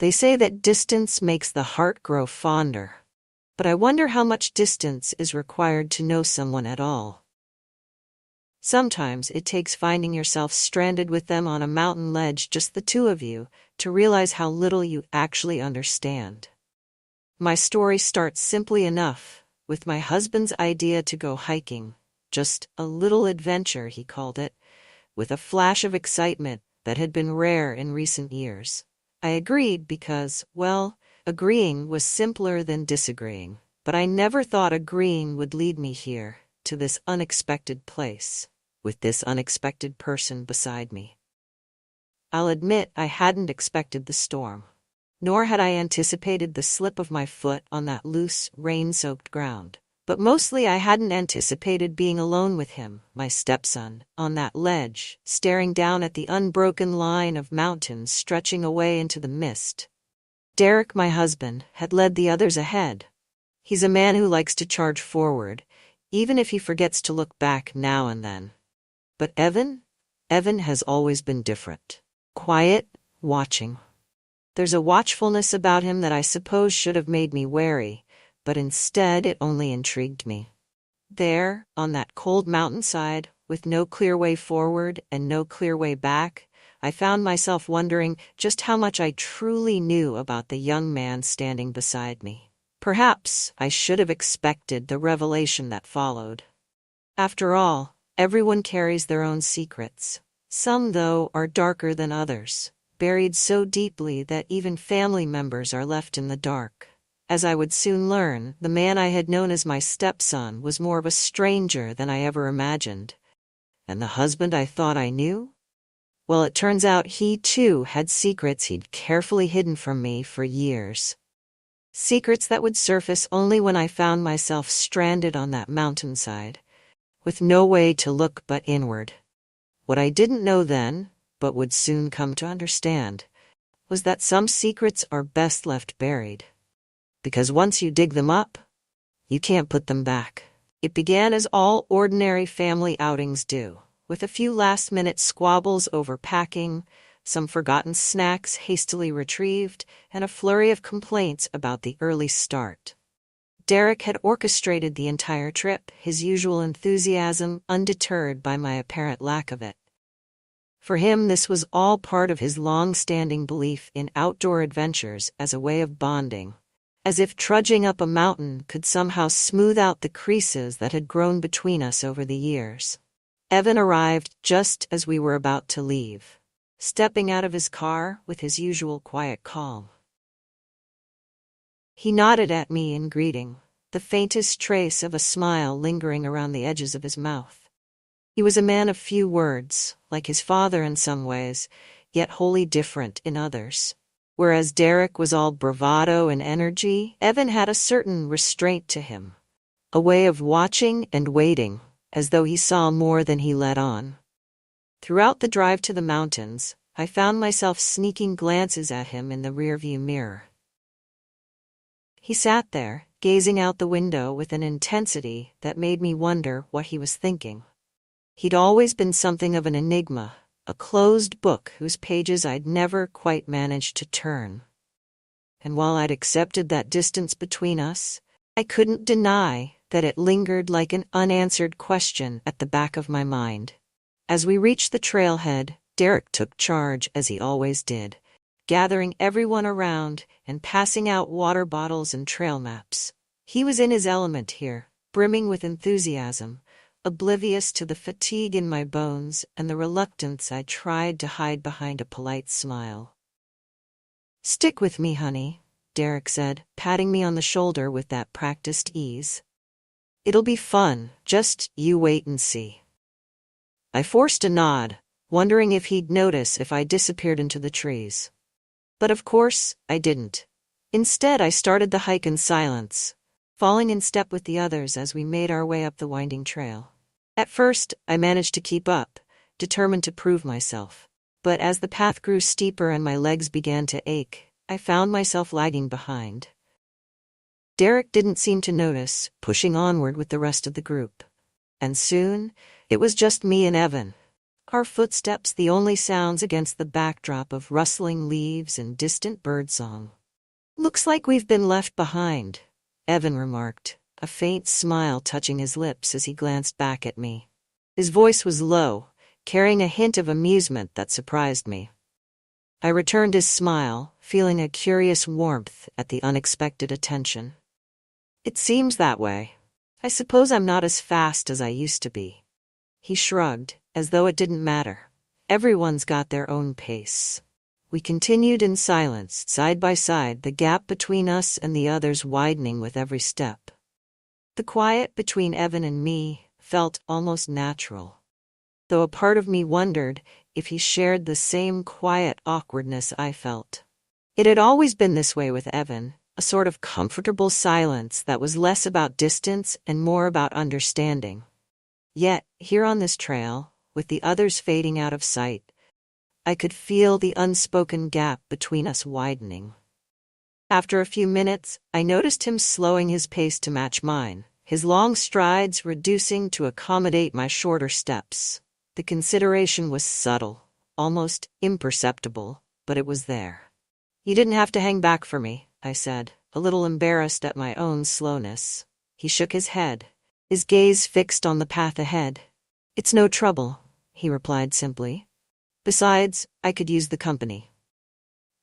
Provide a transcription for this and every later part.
They say that distance makes the heart grow fonder. But I wonder how much distance is required to know someone at all. Sometimes it takes finding yourself stranded with them on a mountain ledge, just the two of you, to realize how little you actually understand. My story starts simply enough, with my husband's idea to go hiking. Just a little adventure, he called it, with a flash of excitement that had been rare in recent years. I agreed because, well, agreeing was simpler than disagreeing, but I never thought agreeing would lead me here, to this unexpected place, with this unexpected person beside me. I'll admit I hadn't expected the storm, nor had I anticipated the slip of my foot on that loose, rain-soaked ground. But mostly I hadn't anticipated being alone with him, my stepson, on that ledge, staring down at the unbroken line of mountains stretching away into the mist. Derek, my husband, had led the others ahead. He's a man who likes to charge forward, even if he forgets to look back now and then. But Evan has always been different. Quiet, watching. There's a watchfulness about him that I suppose should have made me wary, but instead it only intrigued me. There, on that cold mountainside, with no clear way forward and no clear way back, I found myself wondering just how much I truly knew about the young man standing beside me. Perhaps I should have expected the revelation that followed. After all, everyone carries their own secrets. Some, though, are darker than others, buried so deeply that even family members are left in the dark. As I would soon learn, the man I had known as my stepson was more of a stranger than I ever imagined. And the husband I thought I knew? Well, it turns out he, too, had secrets he'd carefully hidden from me for years. Secrets that would surface only when I found myself stranded on that mountainside, with no way to look but inward. What I didn't know then, but would soon come to understand, was that some secrets are best left buried. Because once you dig them up, you can't put them back. It began as all ordinary family outings do, with a few last-minute squabbles over packing, some forgotten snacks hastily retrieved, and a flurry of complaints about the early start. Derek had orchestrated the entire trip, his usual enthusiasm undeterred by my apparent lack of it. For him, this was all part of his long-standing belief in outdoor adventures as a way of bonding. As if trudging up a mountain could somehow smooth out the creases that had grown between us over the years. Evan arrived just as we were about to leave, stepping out of his car with his usual quiet calm. He nodded at me in greeting, the faintest trace of a smile lingering around the edges of his mouth. He was a man of few words, like his father in some ways, yet wholly different in others. Whereas Derek was all bravado and energy, Evan had a certain restraint to him, a way of watching and waiting, as though he saw more than he let on. Throughout the drive to the mountains, I found myself sneaking glances at him in the rearview mirror. He sat there, gazing out the window with an intensity that made me wonder what he was thinking. He'd always been something of an enigma, a closed book whose pages I'd never quite managed to turn. And while I'd accepted that distance between us, I couldn't deny that it lingered like an unanswered question at the back of my mind. As we reached the trailhead, Derek took charge as he always did, gathering everyone around and passing out water bottles and trail maps. He was in his element here, brimming with enthusiasm, oblivious to the fatigue in my bones and the reluctance I tried to hide behind a polite smile. "Stick with me, honey," Derek said, patting me on the shoulder with that practiced ease. "It'll be fun, just you wait and see." I forced a nod, wondering if he'd notice if I disappeared into the trees. But of course, I didn't. Instead, I started the hike in silence, falling in step with the others as we made our way up the winding trail. At first, I managed to keep up, determined to prove myself. But as the path grew steeper and my legs began to ache, I found myself lagging behind. Derek didn't seem to notice, pushing onward with the rest of the group. And soon, it was just me and Evan. our footsteps the only sounds against the backdrop of rustling leaves and distant birdsong. "Looks like we've been left behind," Evan remarked, a faint smile touching his lips as he glanced back at me. His voice was low, carrying a hint of amusement that surprised me. I returned his smile, feeling a curious warmth at the unexpected attention. "It seems that way. I suppose I'm not as fast as I used to be." He shrugged, as though it didn't matter. Everyone's got their own pace. We continued in silence, side by side, the gap between us and the others widening with every step. The quiet between Evan and me felt almost natural, though a part of me wondered if he shared the same quiet awkwardness I felt. It had always been this way with Evan, a sort of comfortable silence that was less about distance and more about understanding. Yet, here on this trail, with the others fading out of sight, I could feel the unspoken gap between us widening. After a few minutes, I noticed him slowing his pace to match mine, his long strides reducing to accommodate my shorter steps. The consideration was subtle, almost imperceptible, but it was there. "You didn't have to hang back for me," I said, a little embarrassed at my own slowness. He shook his head, his gaze fixed on the path ahead. "It's no trouble," he replied simply. "Besides, I could use the company."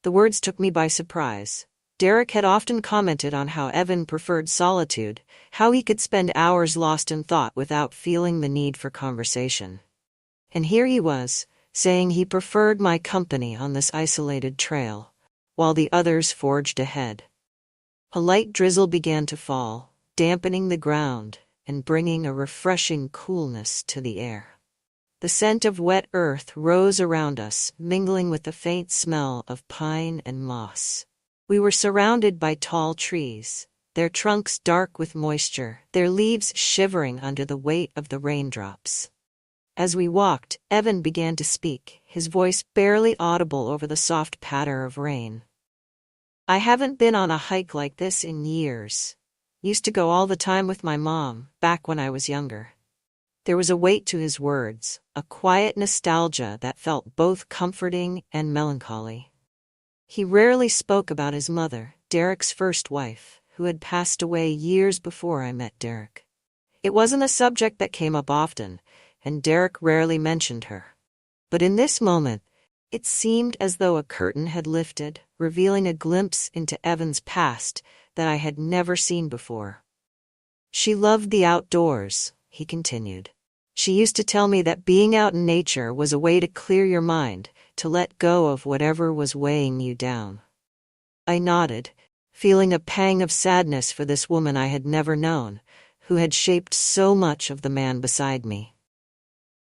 The words took me by surprise. Derek had often commented on how Evan preferred solitude, how he could spend hours lost in thought without feeling the need for conversation. And here he was, saying he preferred my company on this isolated trail, while the others forged ahead. A light drizzle began to fall, dampening the ground and bringing a refreshing coolness to the air. The scent of wet earth rose around us, mingling with the faint smell of pine and moss. We were surrounded by tall trees, their trunks dark with moisture, their leaves shivering under the weight of the raindrops. As we walked, Evan began to speak, his voice barely audible over the soft patter of rain. "I haven't been on a hike like this in years. Used to go all the time with my mom, back when I was younger." There was a weight to his words, a quiet nostalgia that felt both comforting and melancholy. He rarely spoke about his mother, Derek's first wife, who had passed away years before I met Derek. It wasn't a subject that came up often, and Derek rarely mentioned her. But in this moment, it seemed as though a curtain had lifted, revealing a glimpse into Evan's past that I had never seen before. "She loved the outdoors," he continued. "She used to tell me that being out in nature was a way to clear your mind, to let go of whatever was weighing you down." I nodded, feeling a pang of sadness for this woman I had never known, who had shaped so much of the man beside me.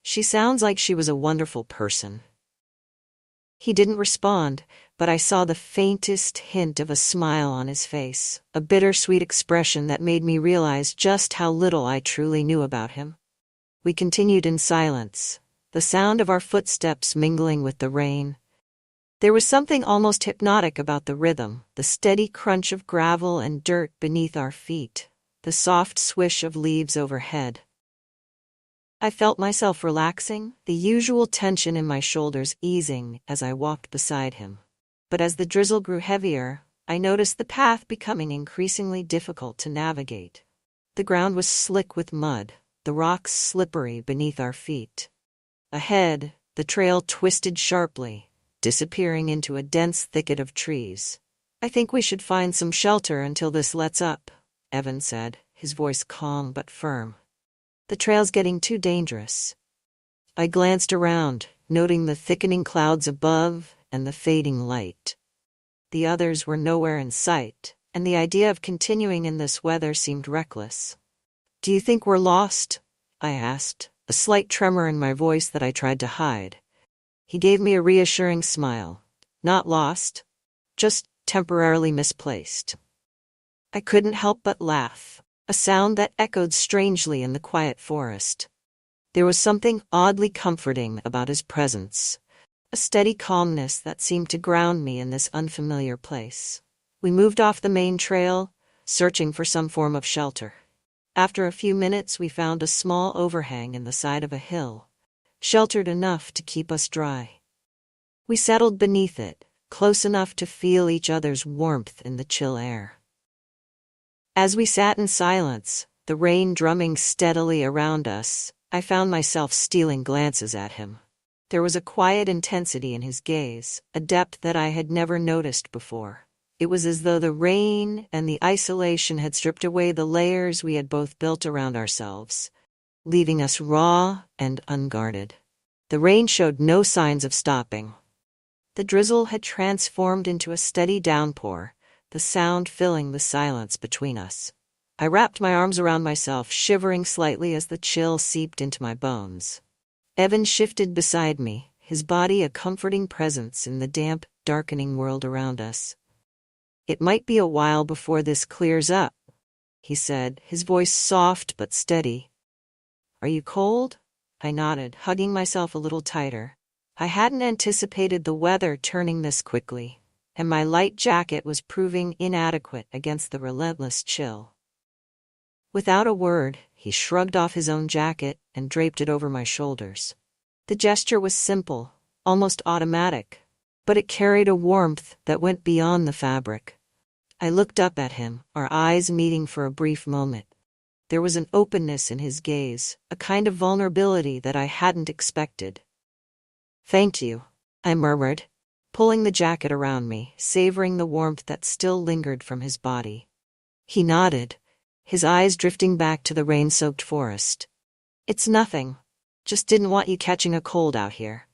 "She sounds like she was a wonderful person." He didn't respond, but I saw the faintest hint of a smile on his face, a bittersweet expression that made me realize just how little I truly knew about him. We continued in silence, the sound of our footsteps mingling with the rain. There was something almost hypnotic about the rhythm, the steady crunch of gravel and dirt beneath our feet, the soft swish of leaves overhead. I felt myself relaxing, the usual tension in my shoulders easing as I walked beside him. But as the drizzle grew heavier, I noticed the path becoming increasingly difficult to navigate. The ground was slick with mud, the rocks slippery beneath our feet. Ahead, the trail twisted sharply, disappearing into a dense thicket of trees. "I think we should find some shelter until this lets up," Evan said, his voice calm but firm. "The trail's getting too dangerous." I glanced around, noting the thickening clouds above and the fading light. The others were nowhere in sight, and the idea of continuing in this weather seemed reckless. "Do you think we're lost?" I asked, a slight tremor in my voice that I tried to hide. He gave me a reassuring smile. "Not lost, just temporarily misplaced." I couldn't help but laugh, a sound that echoed strangely in the quiet forest. There was something oddly comforting about his presence, a steady calmness that seemed to ground me in this unfamiliar place. We moved off the main trail, searching for some form of shelter. After a few minutes, we found a small overhang in the side of a hill, sheltered enough to keep us dry. We settled beneath it, close enough to feel each other's warmth in the chill air. As we sat in silence, the rain drumming steadily around us, I found myself stealing glances at him. There was a quiet intensity in his gaze, a depth that I had never noticed before. It was as though the rain and the isolation had stripped away the layers we had both built around ourselves, leaving us raw and unguarded. The rain showed no signs of stopping. The drizzle had transformed into a steady downpour, the sound filling the silence between us. I wrapped my arms around myself, shivering slightly as the chill seeped into my bones. Evan shifted beside me, his body a comforting presence in the damp, darkening world around us. "It might be a while before this clears up," he said, his voice soft but steady. "Are you cold?" I nodded, hugging myself a little tighter. I hadn't anticipated the weather turning this quickly, and my light jacket was proving inadequate against the relentless chill. Without a word, he shrugged off his own jacket and draped it over my shoulders. The gesture was simple, almost automatic, but it carried a warmth that went beyond the fabric. I looked up at him, our eyes meeting for a brief moment. There was an openness in his gaze, a kind of vulnerability that I hadn't expected. "Thank you," I murmured, pulling the jacket around me, savoring the warmth that still lingered from his body. He nodded, his eyes drifting back to the rain-soaked forest. "It's nothing. Just didn't want you catching a cold out here."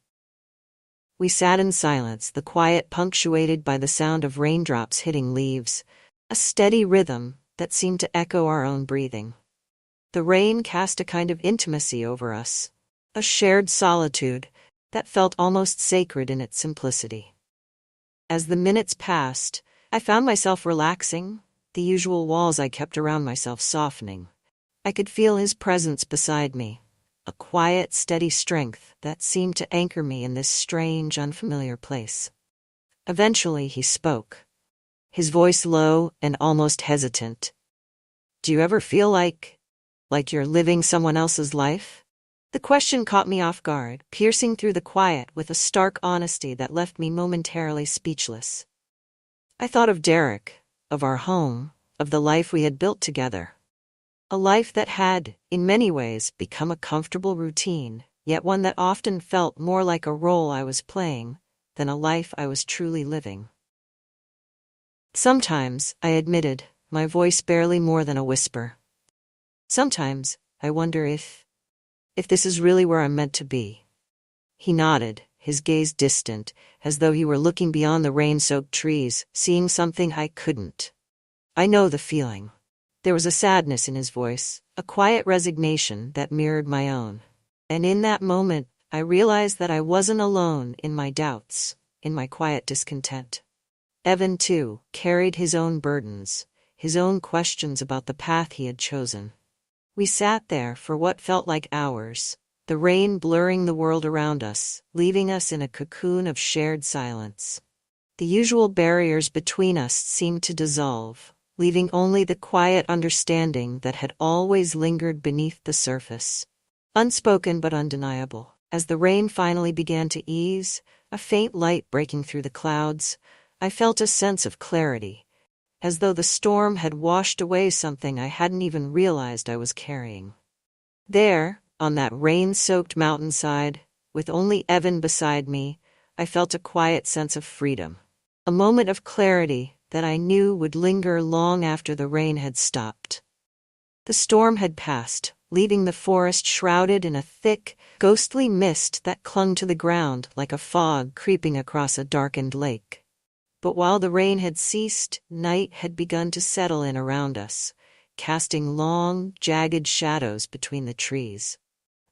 We sat in silence, the quiet punctuated by the sound of raindrops hitting leaves, a steady rhythm that seemed to echo our own breathing. The rain cast a kind of intimacy over us, a shared solitude that felt almost sacred in its simplicity. As the minutes passed, I found myself relaxing, the usual walls I kept around myself softening. I could feel his presence beside me, a quiet, steady strength that seemed to anchor me in this strange, unfamiliar place. Eventually he spoke, his voice low and almost hesitant. "Do you ever feel like you're living someone else's life?" The question caught me off guard, piercing through the quiet with a stark honesty that left me momentarily speechless. I thought of Derek, of our home, of the life we had built together. A life that had, in many ways, become a comfortable routine, yet one that often felt more like a role I was playing than a life I was truly living. "Sometimes," I admitted, my voice barely more than a whisper. "Sometimes, I wonder if this is really where I'm meant to be." He nodded, his gaze distant, as though he were looking beyond the rain-soaked trees, seeing something I couldn't. I know the feeling. There was a sadness in his voice, a quiet resignation that mirrored my own. And in that moment, I realized that I wasn't alone in my doubts, in my quiet discontent. Evan, too, carried his own burdens, his own questions about the path he had chosen. We sat there for what felt like hours, the rain blurring the world around us, leaving us in a cocoon of shared silence. The usual barriers between us seemed to dissolve, leaving only the quiet understanding that had always lingered beneath the surface. Unspoken but undeniable. As the rain finally began to ease, a faint light breaking through the clouds, I felt a sense of clarity, as though the storm had washed away something I hadn't even realized I was carrying. There, on that rain-soaked mountainside, with only Evan beside me, I felt a quiet sense of freedom. A moment of clarity that I knew would linger long after the rain had stopped. The storm had passed, leaving the forest shrouded in a thick, ghostly mist that clung to the ground like a fog creeping across a darkened lake. But while the rain had ceased, night had begun to settle in around us, casting long, jagged shadows between the trees.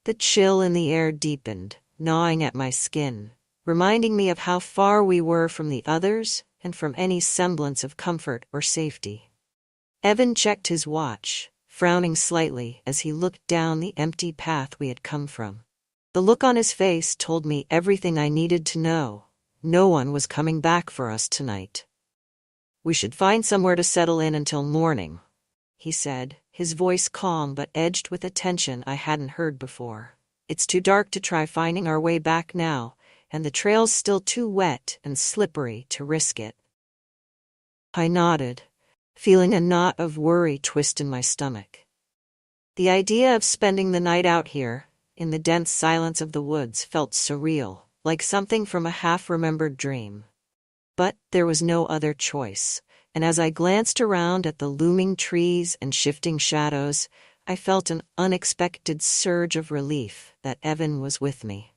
The chill in the air deepened, gnawing at my skin, reminding me of how far we were from the others and from any semblance of comfort or safety. Evan checked his watch, frowning slightly as he looked down the empty path we had come from. The look on his face told me everything I needed to know. No one was coming back for us tonight. "We should find somewhere to settle in until morning," he said, his voice calm but edged with a tension I hadn't heard before. It's too dark to try finding our way back now, and the trail's still too wet and slippery to risk it. I nodded, feeling a knot of worry twist in my stomach. The idea of spending the night out here, in the dense silence of the woods, felt surreal, like something from a half-remembered dream. But there was no other choice, and as I glanced around at the looming trees and shifting shadows, I felt an unexpected surge of relief that Evan was with me.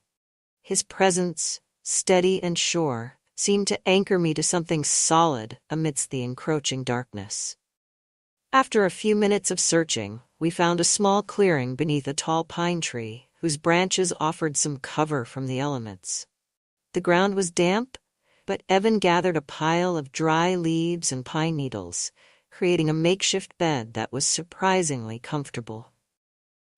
His presence, steady and sure, seemed to anchor me to something solid amidst the encroaching darkness. After a few minutes of searching, we found a small clearing beneath a tall pine tree, whose branches offered some cover from the elements. The ground was damp, but Evan gathered a pile of dry leaves and pine needles, creating a makeshift bed that was surprisingly comfortable.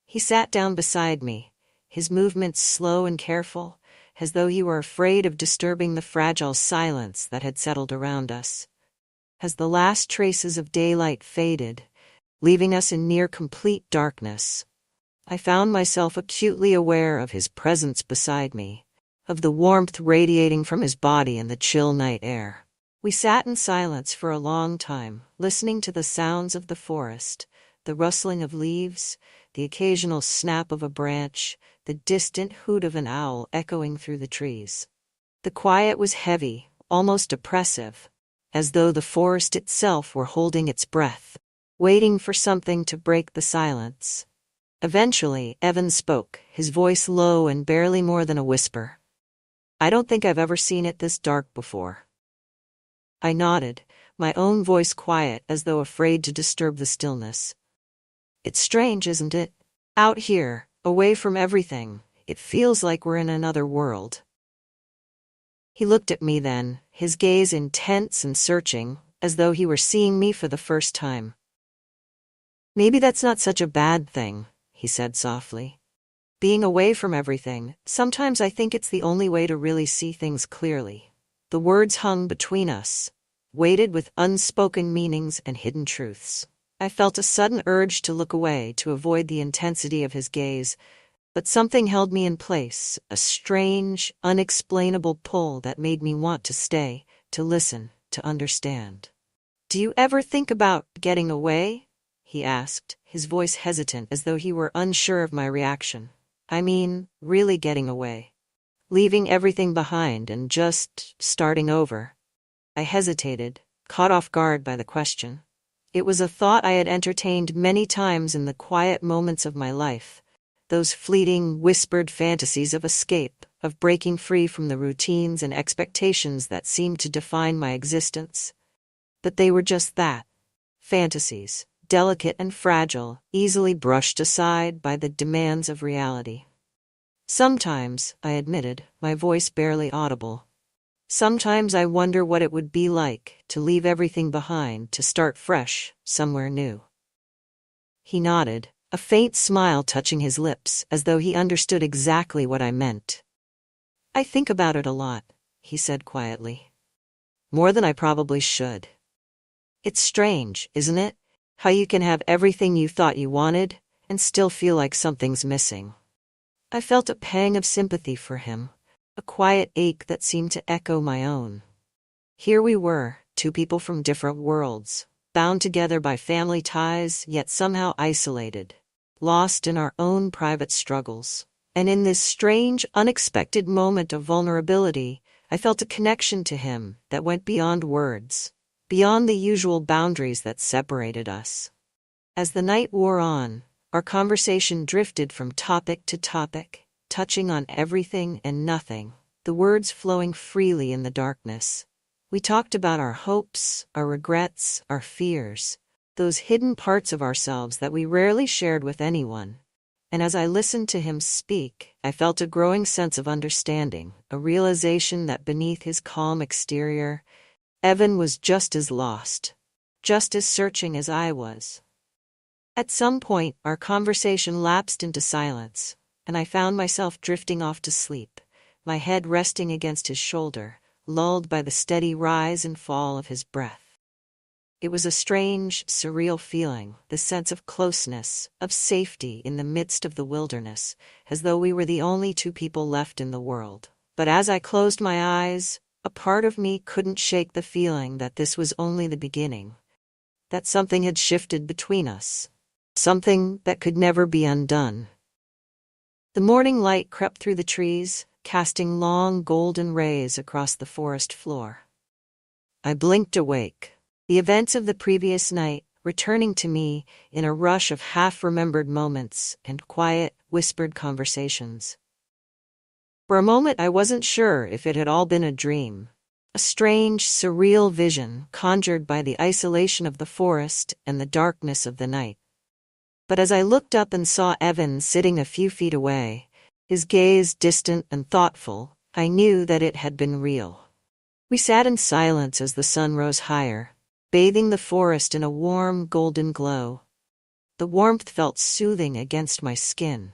He sat down beside me, his movements slow and careful, as though he were afraid of disturbing the fragile silence that had settled around us. As the last traces of daylight faded, leaving us in near complete darkness, I found myself acutely aware of his presence beside me, of the warmth radiating from his body in the chill night air. We sat in silence for a long time, listening to the sounds of the forest, the rustling of leaves, the occasional snap of a branch, the distant hoot of an owl echoing through the trees. The quiet was heavy, almost oppressive, as though the forest itself were holding its breath, waiting for something to break the silence. Eventually, Evan spoke, his voice low and barely more than a whisper. "I don't think I've ever seen it this dark before." I nodded, my own voice quiet as though afraid to disturb the stillness. "It's strange, isn't it? Out here, away from everything, it feels like we're in another world." He looked at me then, his gaze intense and searching, as though he were seeing me for the first time. "Maybe that's not such a bad thing," he said softly. "Being away from everything, sometimes I think it's the only way to really see things clearly." The words hung between us, weighted with unspoken meanings and hidden truths. I felt a sudden urge to look away, to avoid the intensity of his gaze, but something held me in place, a strange, unexplainable pull that made me want to stay, to listen, to understand. "Do you ever think about getting away?" he asked, his voice hesitant as though he were unsure of my reaction. "I mean, really getting away. Leaving everything behind and just starting over." I hesitated, caught off guard by the question. It was a thought I had entertained many times in the quiet moments of my life, those fleeting, whispered fantasies of escape, of breaking free from the routines and expectations that seemed to define my existence. But they were just that, fantasies, delicate and fragile, easily brushed aside by the demands of reality. "Sometimes," I admitted, my voice barely audible, "sometimes I wonder what it would be like to leave everything behind, to start fresh, somewhere new." He nodded, a faint smile touching his lips, as though he understood exactly what I meant. "I think about it a lot," he said quietly. "More than I probably should. It's strange, isn't it? How you can have everything you thought you wanted, and still feel like something's missing." I felt a pang of sympathy for him, a quiet ache that seemed to echo my own. Here we were, two people from different worlds, bound together by family ties, yet somehow isolated, lost in our own private struggles. And in this strange, unexpected moment of vulnerability, I felt a connection to him that went beyond words, beyond the usual boundaries that separated us. As the night wore on, our conversation drifted from topic to topic, touching on everything and nothing, the words flowing freely in the darkness. We talked about our hopes, our regrets, our fears, those hidden parts of ourselves that we rarely shared with anyone. And as I listened to him speak, I felt a growing sense of understanding, a realization that beneath his calm exterior, Evan was just as lost, just as searching as I was. At some point, our conversation lapsed into silence, and I found myself drifting off to sleep, my head resting against his shoulder, lulled by the steady rise and fall of his breath. It was a strange, surreal feeling, the sense of closeness, of safety in the midst of the wilderness, as though we were the only two people left in the world. But as I closed my eyes, a part of me couldn't shake the feeling that this was only the beginning, that something had shifted between us, something that could never be undone. The morning light crept through the trees, casting long golden rays across the forest floor. I blinked awake, the events of the previous night returning to me in a rush of half-remembered moments and quiet, whispered conversations. For a moment I wasn't sure if it had all been a dream, a strange, surreal vision conjured by the isolation of the forest and the darkness of the night. But as I looked up and saw Evan sitting a few feet away, his gaze distant and thoughtful, I knew that it had been real. We sat in silence as the sun rose higher, bathing the forest in a warm, golden glow. The warmth felt soothing against my skin,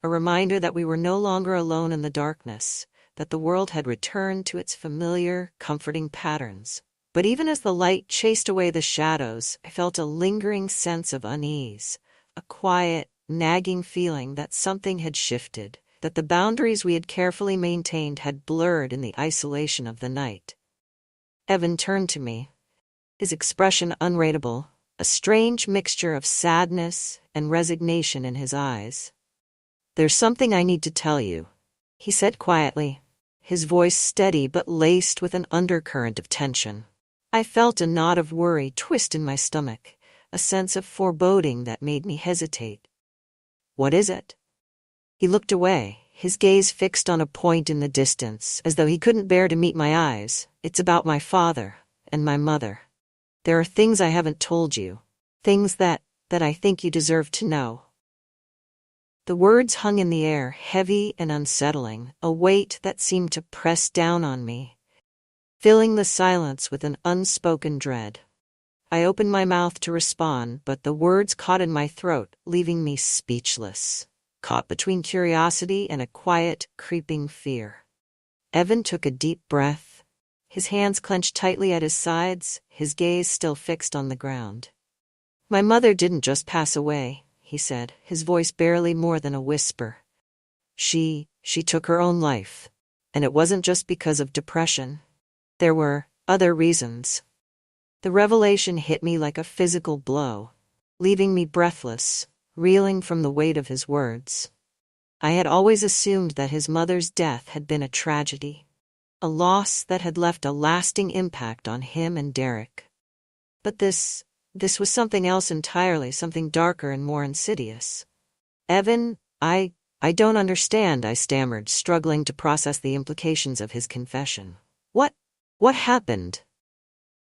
a reminder that we were no longer alone in the darkness, that the world had returned to its familiar, comforting patterns. But even as the light chased away the shadows, I felt a lingering sense of unease, a quiet, nagging feeling that something had shifted, that the boundaries we had carefully maintained had blurred in the isolation of the night. Evan turned to me, his expression unreadable, a strange mixture of sadness and resignation in his eyes. "There's something I need to tell you," he said quietly, his voice steady but laced with an undercurrent of tension. I felt a knot of worry twist in my stomach, a sense of foreboding that made me hesitate. "What is it?" He looked away, his gaze fixed on a point in the distance, as though he couldn't bear to meet my eyes. "It's about my father and my mother. There are things I haven't told you, things that I think you deserve to know." The words hung in the air, heavy and unsettling, a weight that seemed to press down on me, filling the silence with an unspoken dread. I opened my mouth to respond, but the words caught in my throat, leaving me speechless, caught between curiosity and a quiet, creeping fear. Evan took a deep breath, his hands clenched tightly at his sides, his gaze still fixed on the ground. "My mother didn't just pass away," he said, his voice barely more than a whisper. She took her own life. And it wasn't just because of depression. There were other reasons." The revelation hit me like a physical blow, leaving me breathless, reeling from the weight of his words. I had always assumed that his mother's death had been a tragedy, a loss that had left a lasting impact on him and Derek. But this was something else entirely, something darker and more insidious. "Evan, I don't understand," I stammered, struggling to process the implications of his confession. What happened?"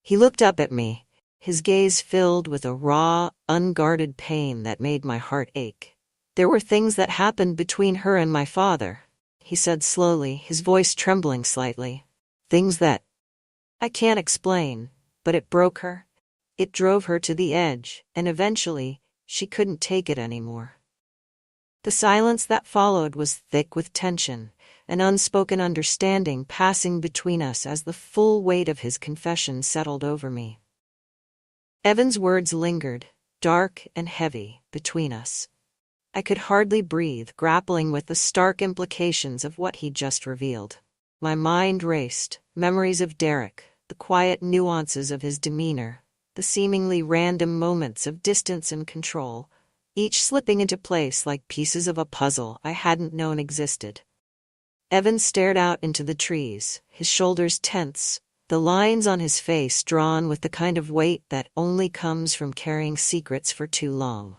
He looked up at me, his gaze filled with a raw, unguarded pain that made my heart ache. "There were things that happened between her and my father," he said slowly, his voice trembling slightly. "Things that I can't explain, but it broke her. It drove her to the edge, and eventually, she couldn't take it anymore." The silence that followed was thick with tension, an unspoken understanding passing between us as the full weight of his confession settled over me. Evan's words lingered, dark and heavy, between us. I could hardly breathe, grappling with the stark implications of what he'd just revealed. My mind raced, memories of Derek, the quiet nuances of his demeanor, the seemingly random moments of distance and control, each slipping into place like pieces of a puzzle I hadn't known existed. Evan stared out into the trees, his shoulders tense, the lines on his face drawn with the kind of weight that only comes from carrying secrets for too long.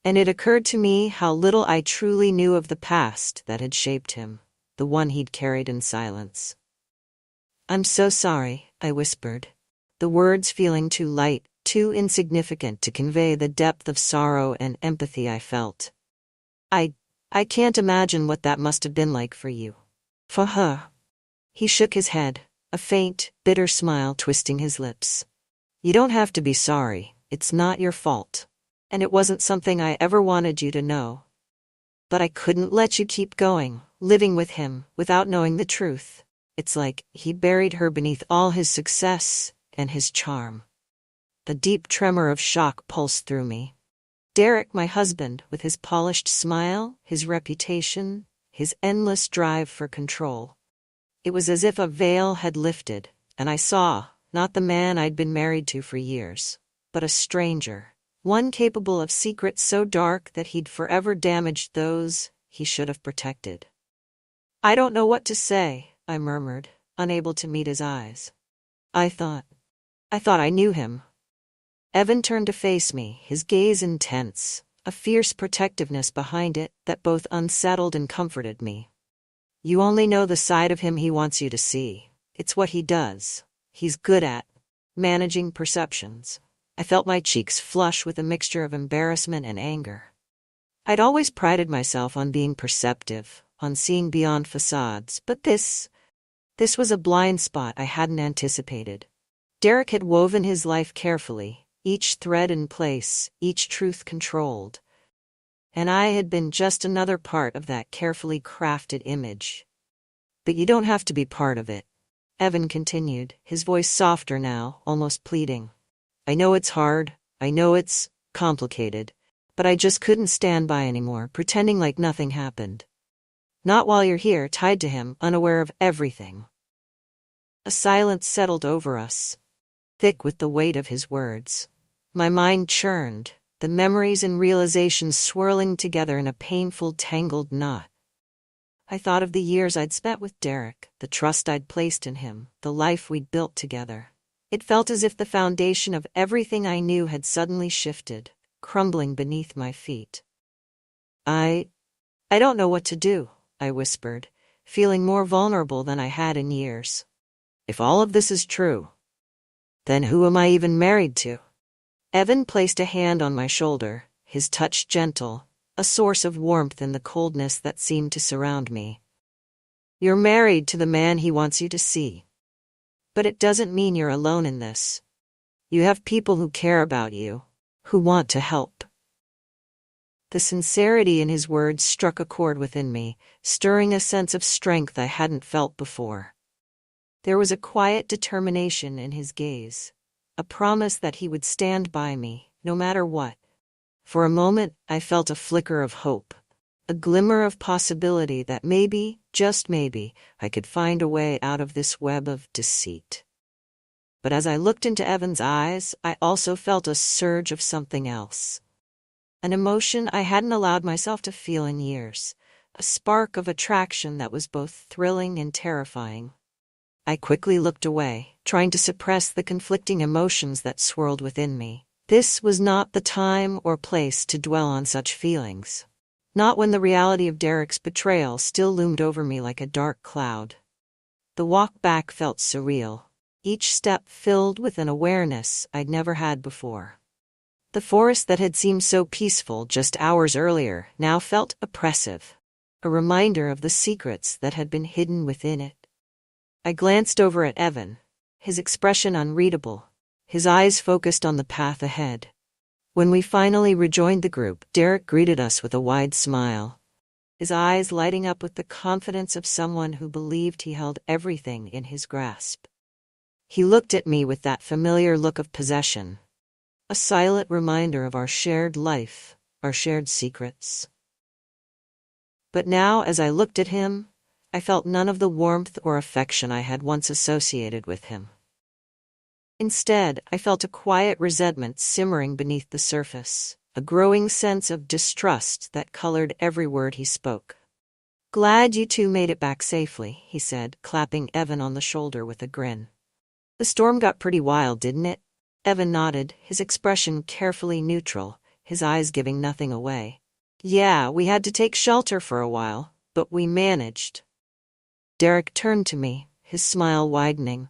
And it occurred to me how little I truly knew of the past that had shaped him, the one he'd carried in silence. "I'm so sorry," I whispered, the words feeling too light, too insignificant to convey the depth of sorrow and empathy I felt. I can't imagine what that must have been like for you." "For her." He shook his head, a faint, bitter smile twisting his lips. "You don't have to be sorry. It's not your fault. And it wasn't something I ever wanted you to know. But I couldn't let you keep going, living with him, without knowing the truth. It's like he buried her beneath all his success and his charm." The deep tremor of shock pulsed through me. Derek, my husband, with his polished smile, his reputation, his endless drive for control. It was as if a veil had lifted, and I saw, not the man I'd been married to for years, but a stranger, one capable of secrets so dark that he'd forever damaged those he should have protected. "I don't know what to say," I murmured, unable to meet his eyes. I thought I knew him." Evan turned to face me, his gaze intense, a fierce protectiveness behind it that both unsettled and comforted me. "You only know the side of him he wants you to see. It's what he does. He's good at managing perceptions." I felt my cheeks flush with a mixture of embarrassment and anger. I'd always prided myself on being perceptive, on seeing beyond facades, but this was a blind spot I hadn't anticipated. Derek had woven his life carefully, each thread in place, each truth controlled. And I had been just another part of that carefully crafted image. "But you don't have to be part of it," Evan continued, his voice softer now, almost pleading. "I know it's hard, I know it's complicated, but I just couldn't stand by anymore, pretending like nothing happened. Not while you're here, tied to him, unaware of everything." A silence settled over us, thick with the weight of his words. My mind churned, the memories and realizations swirling together in a painful, tangled knot. I thought of the years I'd spent with Derek, the trust I'd placed in him, the life we'd built together. It felt as if the foundation of everything I knew had suddenly shifted, crumbling beneath my feet. I don't know what to do," I whispered, feeling more vulnerable than I had in years. "If all of this is true, then who am I even married to?" Evan placed a hand on my shoulder, his touch gentle, a source of warmth in the coldness that seemed to surround me. "You're married to the man he wants you to see. But it doesn't mean you're alone in this. You have people who care about you, who want to help." The sincerity in his words struck a chord within me, stirring a sense of strength I hadn't felt before. There was a quiet determination in his gaze, a promise that he would stand by me, no matter what. For a moment, I felt a flicker of hope, a glimmer of possibility that maybe, just maybe, I could find a way out of this web of deceit. But as I looked into Evan's eyes, I also felt a surge of something else. An emotion I hadn't allowed myself to feel in years, a spark of attraction that was both thrilling and terrifying. I quickly looked away, trying to suppress the conflicting emotions that swirled within me. This was not the time or place to dwell on such feelings. Not when the reality of Derek's betrayal still loomed over me like a dark cloud. The walk back felt surreal, each step filled with an awareness I'd never had before. The forest that had seemed so peaceful just hours earlier now felt oppressive, a reminder of the secrets that had been hidden within it. I glanced over at Evan, his expression unreadable, his eyes focused on the path ahead. When we finally rejoined the group, Derek greeted us with a wide smile, his eyes lighting up with the confidence of someone who believed he held everything in his grasp. He looked at me with that familiar look of possession, a silent reminder of our shared life, our shared secrets. But now, as I looked at him, I felt none of the warmth or affection I had once associated with him. Instead, I felt a quiet resentment simmering beneath the surface, a growing sense of distrust that colored every word he spoke. "Glad you two made it back safely," he said, clapping Evan on the shoulder with a grin. "The storm got pretty wild, didn't it?" Evan nodded, his expression carefully neutral, his eyes giving nothing away. "Yeah, we had to take shelter for a while, but we managed." Derek turned to me, his smile widening.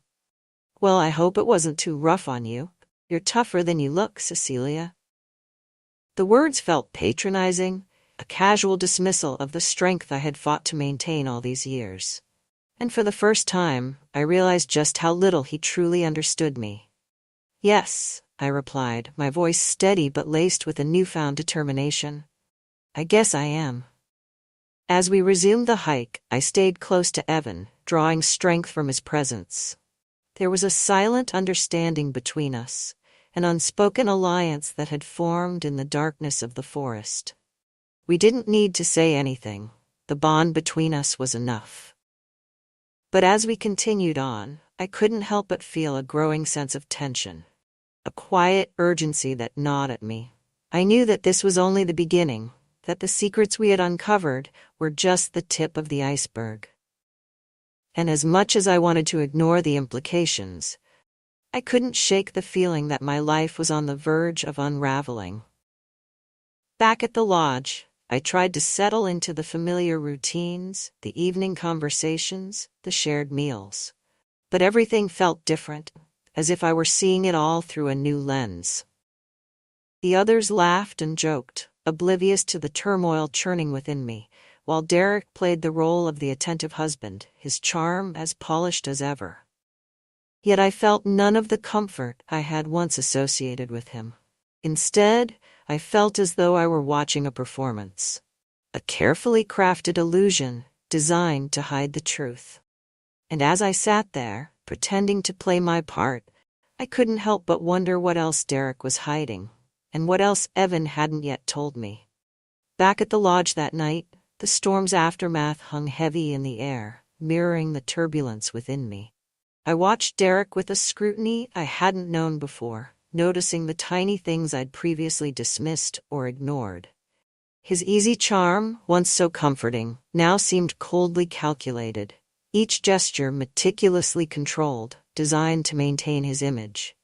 "Well, I hope it wasn't too rough on you. You're tougher than you look, Cecilia." The words felt patronizing, a casual dismissal of the strength I had fought to maintain all these years. And for the first time, I realized just how little he truly understood me. "Yes," I replied, my voice steady but laced with a newfound determination. "I guess I am." As we resumed the hike, I stayed close to Evan, drawing strength from his presence. There was a silent understanding between us, an unspoken alliance that had formed in the darkness of the forest. We didn't need to say anything. The bond between us was enough. But as we continued on, I couldn't help but feel a growing sense of tension, a quiet urgency that gnawed at me. I knew that this was only the beginning, that the secrets we had uncovered were just the tip of the iceberg. And as much as I wanted to ignore the implications, I couldn't shake the feeling that my life was on the verge of unraveling. Back at the lodge, I tried to settle into the familiar routines, the evening conversations, the shared meals. But everything felt different, as if I were seeing it all through a new lens. The others laughed and joked, oblivious to the turmoil churning within me, while Derek played the role of the attentive husband, his charm as polished as ever. Yet I felt none of the comfort I had once associated with him. Instead, I felt as though I were watching a performance, a carefully crafted illusion designed to hide the truth. And as I sat there, pretending to play my part, I couldn't help but wonder what else Derek was hiding, and what else Evan hadn't yet told me. Back at the lodge that night, the storm's aftermath hung heavy in the air, mirroring the turbulence within me. I watched Derek with a scrutiny I hadn't known before, noticing the tiny things I'd previously dismissed or ignored. His easy charm, once so comforting, now seemed coldly calculated, each gesture meticulously controlled, designed to maintain his image.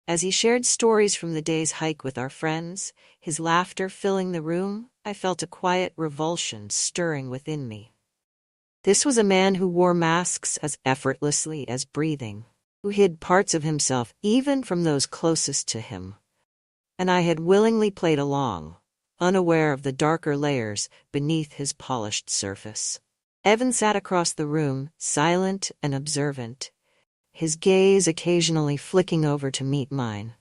As he shared stories from the day's hike with our friends, his laughter filling the room, I felt a quiet revulsion stirring within me. This was a man who wore masks as effortlessly as breathing, who hid parts of himself even from those closest to him. And I had willingly played along, unaware of the darker layers beneath his polished surface. Evan sat across the room, silent and observant, his gaze occasionally flicking over to meet mine.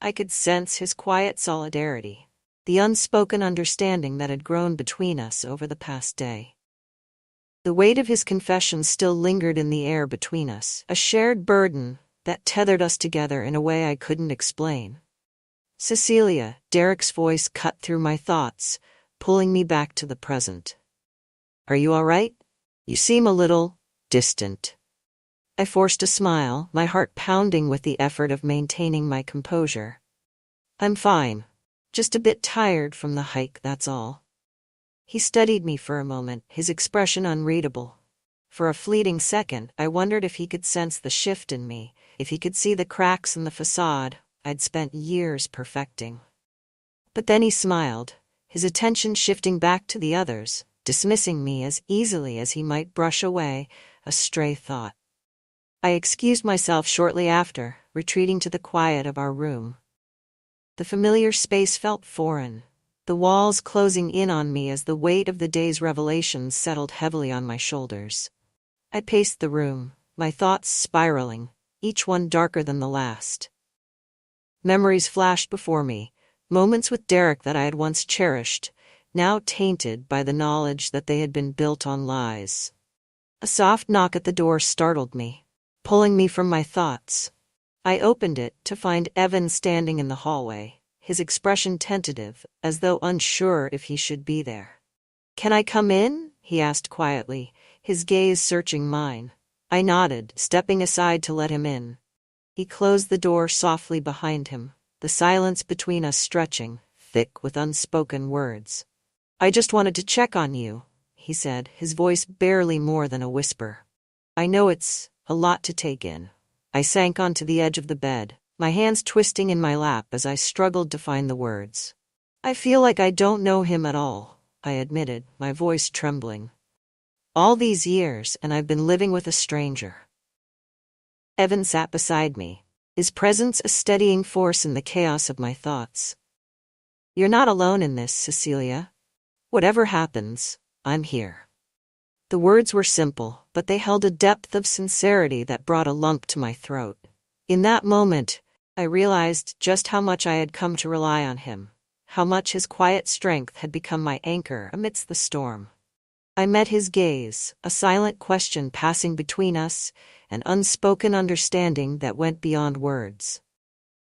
I could sense his quiet solidarity, the unspoken understanding that had grown between us over the past day. The weight of his confession still lingered in the air between us, a shared burden that tethered us together in a way I couldn't explain. "Cecilia," Derek's voice cut through my thoughts, pulling me back to the present. "Are you all right? You seem a little distant." I forced a smile, my heart pounding with the effort of maintaining my composure. "I'm fine. Just a bit tired from the hike, that's all." He studied me for a moment, his expression unreadable. For a fleeting second, I wondered if he could sense the shift in me, if he could see the cracks in the facade I'd spent years perfecting. But then he smiled, his attention shifting back to the others, dismissing me as easily as he might brush away a stray thought. I excused myself shortly after, retreating to the quiet of our room. The familiar space felt foreign, the walls closing in on me as the weight of the day's revelations settled heavily on my shoulders. I paced the room, my thoughts spiraling, each one darker than the last. Memories flashed before me, moments with Derek that I had once cherished, now tainted by the knowledge that they had been built on lies. A soft knock at the door startled me, pulling me from my thoughts. I opened it to find Evan standing in the hallway, his expression tentative, as though unsure if he should be there. "Can I come in?" he asked quietly, his gaze searching mine. I nodded, stepping aside to let him in. He closed the door softly behind him, the silence between us stretching, thick with unspoken words. "I just wanted to check on you," he said, his voice barely more than a whisper. "I know it's a lot to take in." I sank onto the edge of the bed, my hands twisting in my lap as I struggled to find the words. "I feel like I don't know him at all," I admitted, my voice trembling. "All these years, and I've been living with a stranger." Evan sat beside me, his presence a steadying force in the chaos of my thoughts. "You're not alone in this, Cecilia. Whatever happens, I'm here." The words were simple, but they held a depth of sincerity that brought a lump to my throat. In that moment, I realized just how much I had come to rely on him, how much his quiet strength had become my anchor amidst the storm. I met his gaze, a silent question passing between us, an unspoken understanding that went beyond words.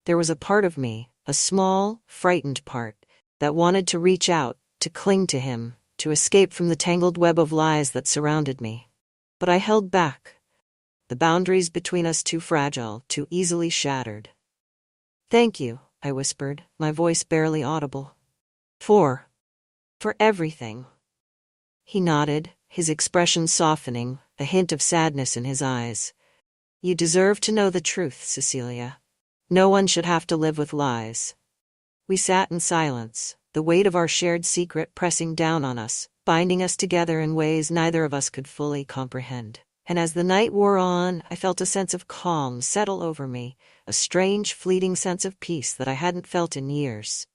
There was a part of me, a small, frightened part, that wanted to reach out, to cling to him, to escape from the tangled web of lies that surrounded me. But I held back. The boundaries between us too fragile, too easily shattered. "Thank you," I whispered, my voice barely audible. For everything." He nodded, his expression softening, a hint of sadness in his eyes. "You deserve to know the truth, Cecilia. No one should have to live with lies." We sat in silence, the weight of our shared secret pressing down on us, binding us together in ways neither of us could fully comprehend. And as the night wore on, I felt a sense of calm settle over me, a strange, fleeting sense of peace that I hadn't felt in years.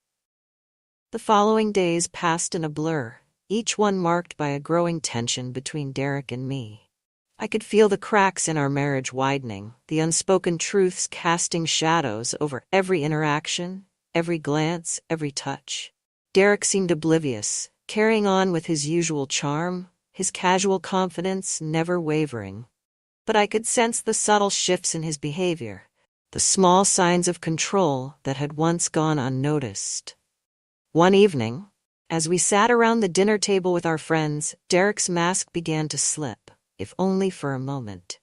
The following days passed in a blur, each one marked by a growing tension between Derek and me. I could feel the cracks in our marriage widening, the unspoken truths casting shadows over every interaction, every glance, every touch. Derek seemed oblivious, carrying on with his usual charm, his casual confidence never wavering. But I could sense the subtle shifts in his behavior, the small signs of control that had once gone unnoticed. One evening, as we sat around the dinner table with our friends, Derek's mask began to slip, if only for a moment.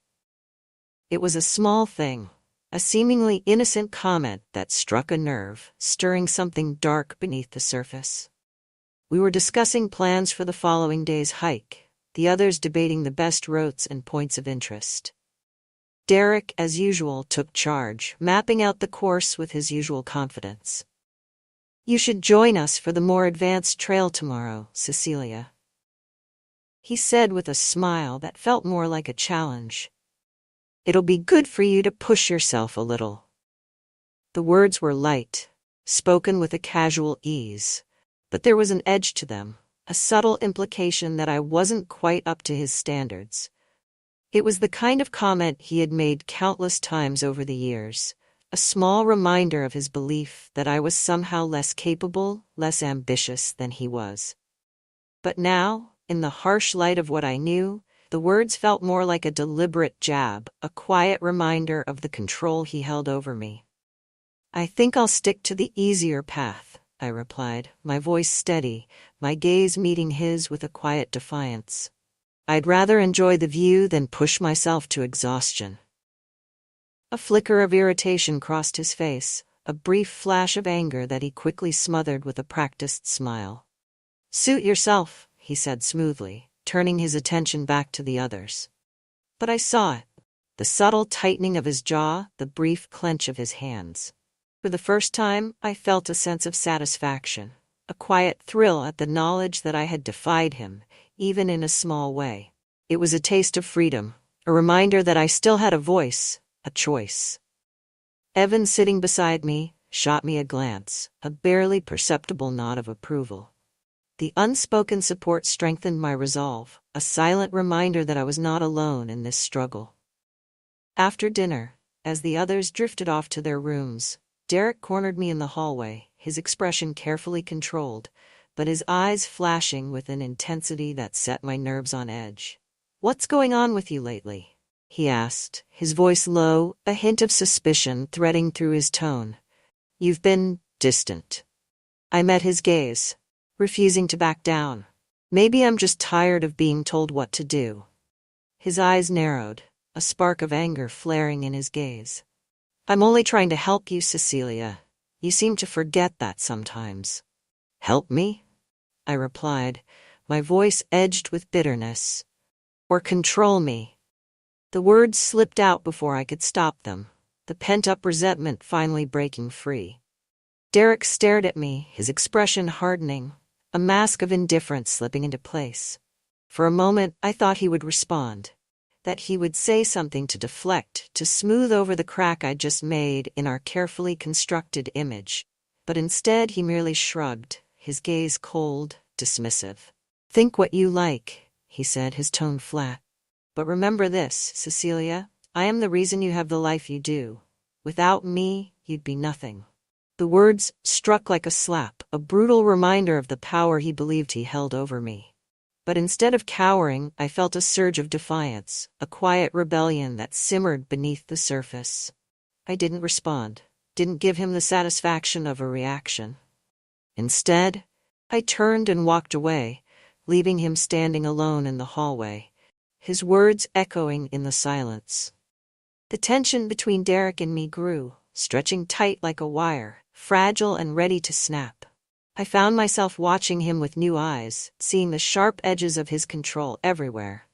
It was a small thing, a seemingly innocent comment that struck a nerve, stirring something dark beneath the surface. We were discussing plans for the following day's hike, the others debating the best routes and points of interest. Derek, as usual, took charge, mapping out the course with his usual confidence. "You should join us for the more advanced trail tomorrow, Cecilia," he said with a smile that felt more like a challenge. "It'll be good for you to push yourself a little." The words were light, spoken with a casual ease, but there was an edge to them, a subtle implication that I wasn't quite up to his standards. It was the kind of comment he had made countless times over the years, a small reminder of his belief that I was somehow less capable, less ambitious than he was. But now, in the harsh light of what I knew, the words felt more like a deliberate jab, a quiet reminder of the control he held over me. "I think I'll stick to the easier path," I replied, my voice steady, my gaze meeting his with a quiet defiance. "I'd rather enjoy the view than push myself to exhaustion." A flicker of irritation crossed his face, a brief flash of anger that he quickly smothered with a practiced smile. "Suit yourself," he said smoothly, turning his attention back to the others. But I saw it, the subtle tightening of his jaw, the brief clench of his hands. For the first time, I felt a sense of satisfaction, a quiet thrill at the knowledge that I had defied him, even in a small way. It was a taste of freedom, a reminder that I still had a voice, a choice. Evan, sitting beside me, shot me a glance, a barely perceptible nod of approval. The unspoken support strengthened my resolve, a silent reminder that I was not alone in this struggle. After dinner, as the others drifted off to their rooms, Derek cornered me in the hallway, his expression carefully controlled, but his eyes flashing with an intensity that set my nerves on edge. "What's going on with you lately?" he asked, his voice low, a hint of suspicion threading through his tone. "You've been distant." I met his gaze, refusing to back down. "Maybe I'm just tired of being told what to do." His eyes narrowed, a spark of anger flaring in his gaze. "I'm only trying to help you, Cecilia. You seem to forget that sometimes." "Help me?" I replied, my voice edged with bitterness. "Or control me?" The words slipped out before I could stop them, the pent-up resentment finally breaking free. Derek stared at me, his expression hardening, a mask of indifference slipping into place. For a moment, I thought he would respond, that he would say something to deflect, to smooth over the crack I'd just made in our carefully constructed image. But instead he merely shrugged, his gaze cold, dismissive. "Think what you like," he said, his tone flat. "But remember this, Cecilia, I am the reason you have the life you do. Without me, you'd be nothing." The words struck like a slap, a brutal reminder of the power he believed he held over me. But instead of cowering, I felt a surge of defiance, a quiet rebellion that simmered beneath the surface. I didn't respond. didn't give him the satisfaction of a reaction. Instead, I turned and walked away, leaving him standing alone in the hallway, his words echoing in the silence. The tension between Derek and me grew, stretching tight like a wire, fragile and ready to snap. I found myself watching him with new eyes, seeing the sharp edges of his control everywhere.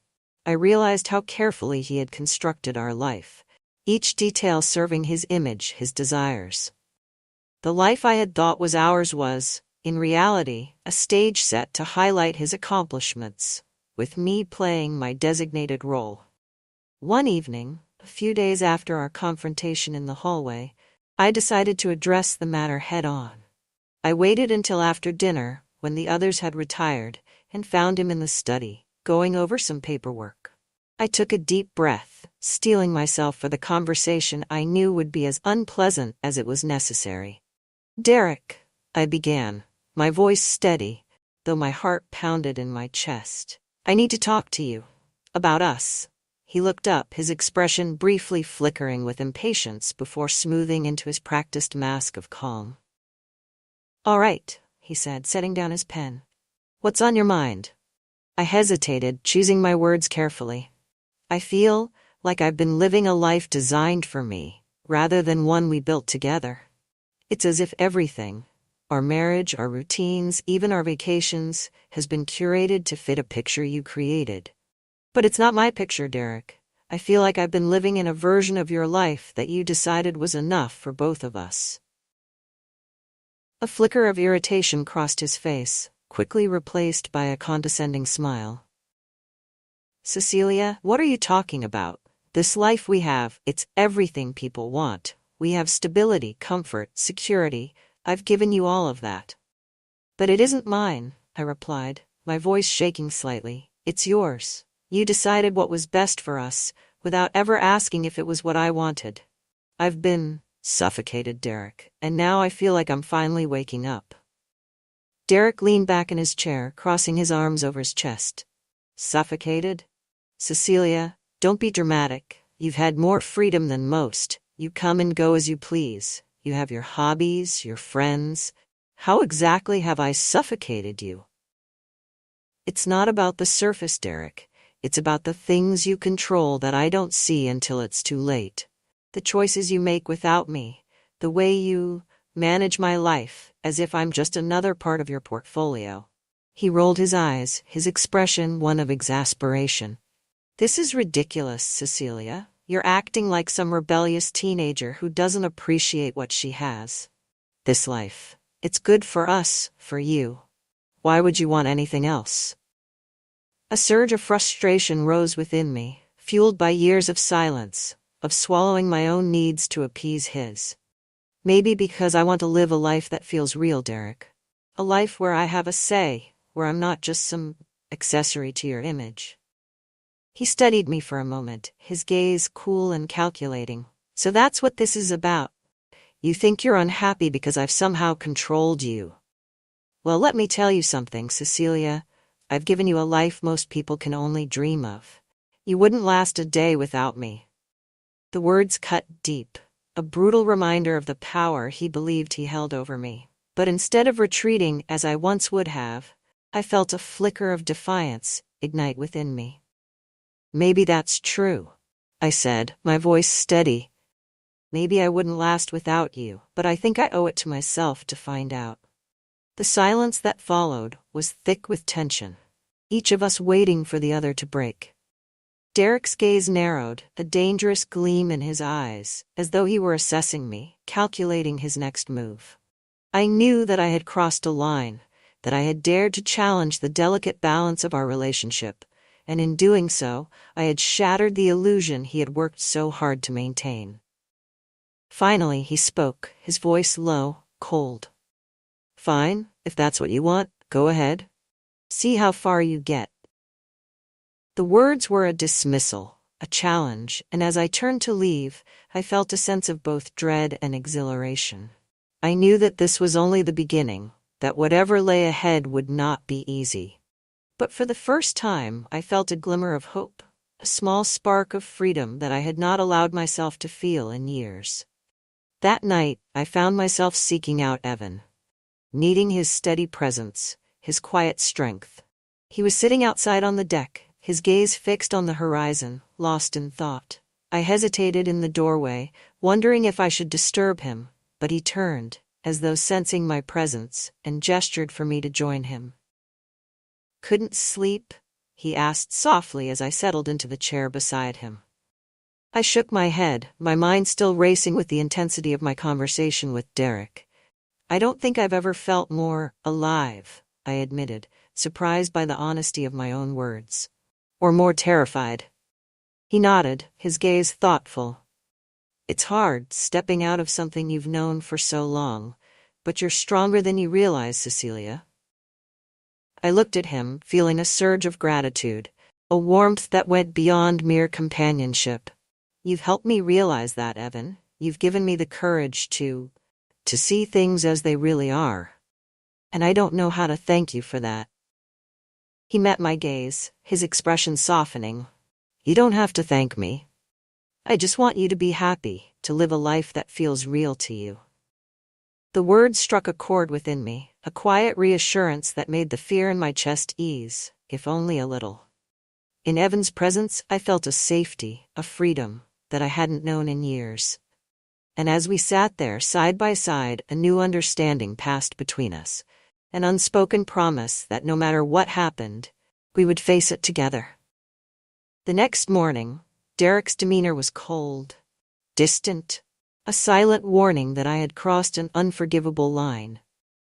I realized how carefully he had constructed our life, each detail serving his image, his desires. The life I had thought was ours was, in reality, a stage set to highlight his accomplishments, with me playing my designated role. One evening, a few days after our confrontation in the hallway, I decided to address the matter head-on. I waited until after dinner, when the others had retired, and found him in the study, going over some paperwork. I took a deep breath, steeling myself for the conversation I knew would be as unpleasant as it was necessary. "Derek," I began, my voice steady, though my heart pounded in my chest. "I need to talk to you. About us." He looked up, his expression briefly flickering with impatience before smoothing into his practiced mask of calm. "All right," he said, setting down his pen. "What's on your mind?" I hesitated, choosing my words carefully. "I feel like I've been living a life designed for me, rather than one we built together. It's as if everything, our marriage, our routines, even our vacations, has been curated to fit a picture you created. But it's not my picture, Derek. I feel like I've been living in a version of your life that you decided was enough for both of us." A flicker of irritation crossed his face, quickly replaced by a condescending smile. "Cecilia, what are you talking about? This life we have, it's everything people want. We have stability, comfort, security. I've given you all of that." "But it isn't mine," I replied, my voice shaking slightly. "It's yours. You decided what was best for us, without ever asking if it was what I wanted. I've been suffocated, Derek, and now I feel like I'm finally waking up." Derek leaned back in his chair, crossing his arms over his chest. "Suffocated? Cecilia, don't be dramatic. You've had more freedom than most. You come and go as you please. You have your hobbies, your friends. How exactly have I suffocated you?" "It's not about the surface, Derek. It's about the things you control that I don't see until it's too late. The choices you make without me, the way you manage my life, as if I'm just another part of your portfolio." He rolled his eyes, his expression one of exasperation. "This is ridiculous, Cecilia. You're acting like some rebellious teenager who doesn't appreciate what she has. This life, it's good for us, for you. Why would you want anything else?" A surge of frustration rose within me, fueled by years of silence, of swallowing my own needs to appease his. "Maybe because I want to live a life that feels real, Derek. A life where I have a say, where I'm not just some accessory to your image." He studied me for a moment, his gaze cool and calculating. "So that's what this is about. You think you're unhappy because I've somehow controlled you. Well, let me tell you something, Cecilia. I've given you a life most people can only dream of. You wouldn't last a day without me." The words cut deep, a brutal reminder of the power he believed he held over me. But instead of retreating as I once would have, I felt a flicker of defiance ignite within me. "Maybe that's true," I said, my voice steady. "Maybe I wouldn't last without you, but I think I owe it to myself to find out." The silence that followed was thick with tension, each of us waiting for the other to break. Derek's gaze narrowed, a dangerous gleam in his eyes, as though he were assessing me, calculating his next move. I knew that I had crossed a line, that I had dared to challenge the delicate balance of our relationship, and in doing so, I had shattered the illusion he had worked so hard to maintain. Finally, he spoke, his voice low, cold. "Fine, if that's what you want, go ahead. See how far you get." The words were a dismissal, a challenge, and as I turned to leave, I felt a sense of both dread and exhilaration. I knew that this was only the beginning, that whatever lay ahead would not be easy. But for the first time, I felt a glimmer of hope, a small spark of freedom that I had not allowed myself to feel in years. That night, I found myself seeking out Evan, needing his steady presence, his quiet strength. He was sitting outside on the deck, his gaze fixed on the horizon, lost in thought. I hesitated in the doorway, wondering if I should disturb him, but he turned, as though sensing my presence, and gestured for me to join him. "Couldn't sleep?" he asked softly as I settled into the chair beside him. I shook my head, my mind still racing with the intensity of my conversation with Derek. "I don't think I've ever felt more alive," I admitted, surprised by the honesty of my own words. "Or more terrified." He nodded, his gaze thoughtful. "It's hard, stepping out of something you've known for so long, but you're stronger than you realize, Cecilia." I looked at him, feeling a surge of gratitude, a warmth that went beyond mere companionship. "You've helped me realize that, Evan. You've given me the courage to see things as they really are. And I don't know how to thank you for that." He met my gaze, his expression softening. "You don't have to thank me. I just want you to be happy, to live a life that feels real to you." The words struck a chord within me, a quiet reassurance that made the fear in my chest ease, if only a little. In Evan's presence, I felt a safety, a freedom, that I hadn't known in years. And as we sat there side by side, a new understanding passed between us, an unspoken promise that no matter what happened, we would face it together. The next morning, Derek's demeanor was cold, distant, a silent warning that I had crossed an unforgivable line.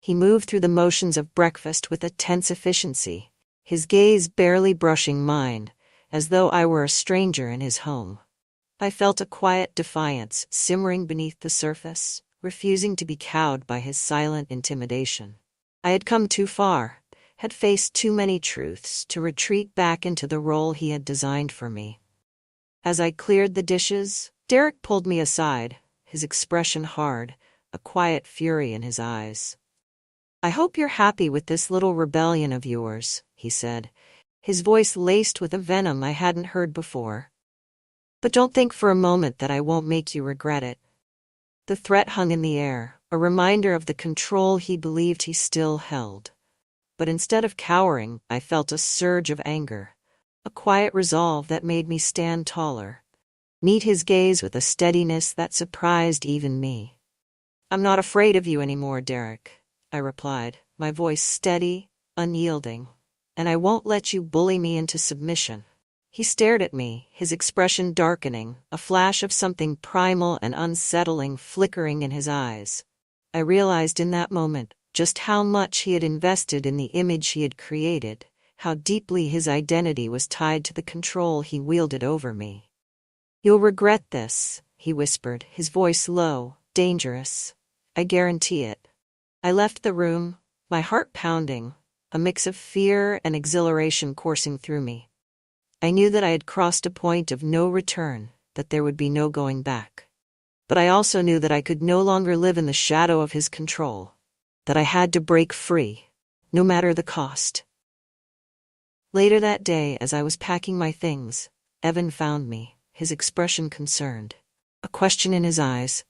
He moved through the motions of breakfast with a tense efficiency, his gaze barely brushing mine, as though I were a stranger in his home. I felt a quiet defiance simmering beneath the surface, refusing to be cowed by his silent intimidation. I had come too far, had faced too many truths to retreat back into the role he had designed for me. As I cleared the dishes, Derek pulled me aside, his expression hard, a quiet fury in his eyes. "I hope you're happy with this little rebellion of yours," he said, his voice laced with a venom I hadn't heard before. "But don't think for a moment that I won't make you regret it." The threat hung in the air, a reminder of the control he believed he still held. But instead of cowering, I felt a surge of anger, a quiet resolve that made me stand taller, meet his gaze with a steadiness that surprised even me. "I'm not afraid of you anymore, Derek," I replied, my voice steady, unyielding. "And I won't let you bully me into submission." He stared at me, his expression darkening, a flash of something primal and unsettling flickering in his eyes. I realized in that moment just how much he had invested in the image he had created, how deeply his identity was tied to the control he wielded over me. "You'll regret this," he whispered, his voice low, dangerous. "I guarantee it." I left the room, my heart pounding, a mix of fear and exhilaration coursing through me. I knew that I had crossed a point of no return, that there would be no going back. But I also knew that I could no longer live in the shadow of his control, that I had to break free, no matter the cost. Later that day, as I was packing my things, Evan found me, his expression concerned, a question in his eyes.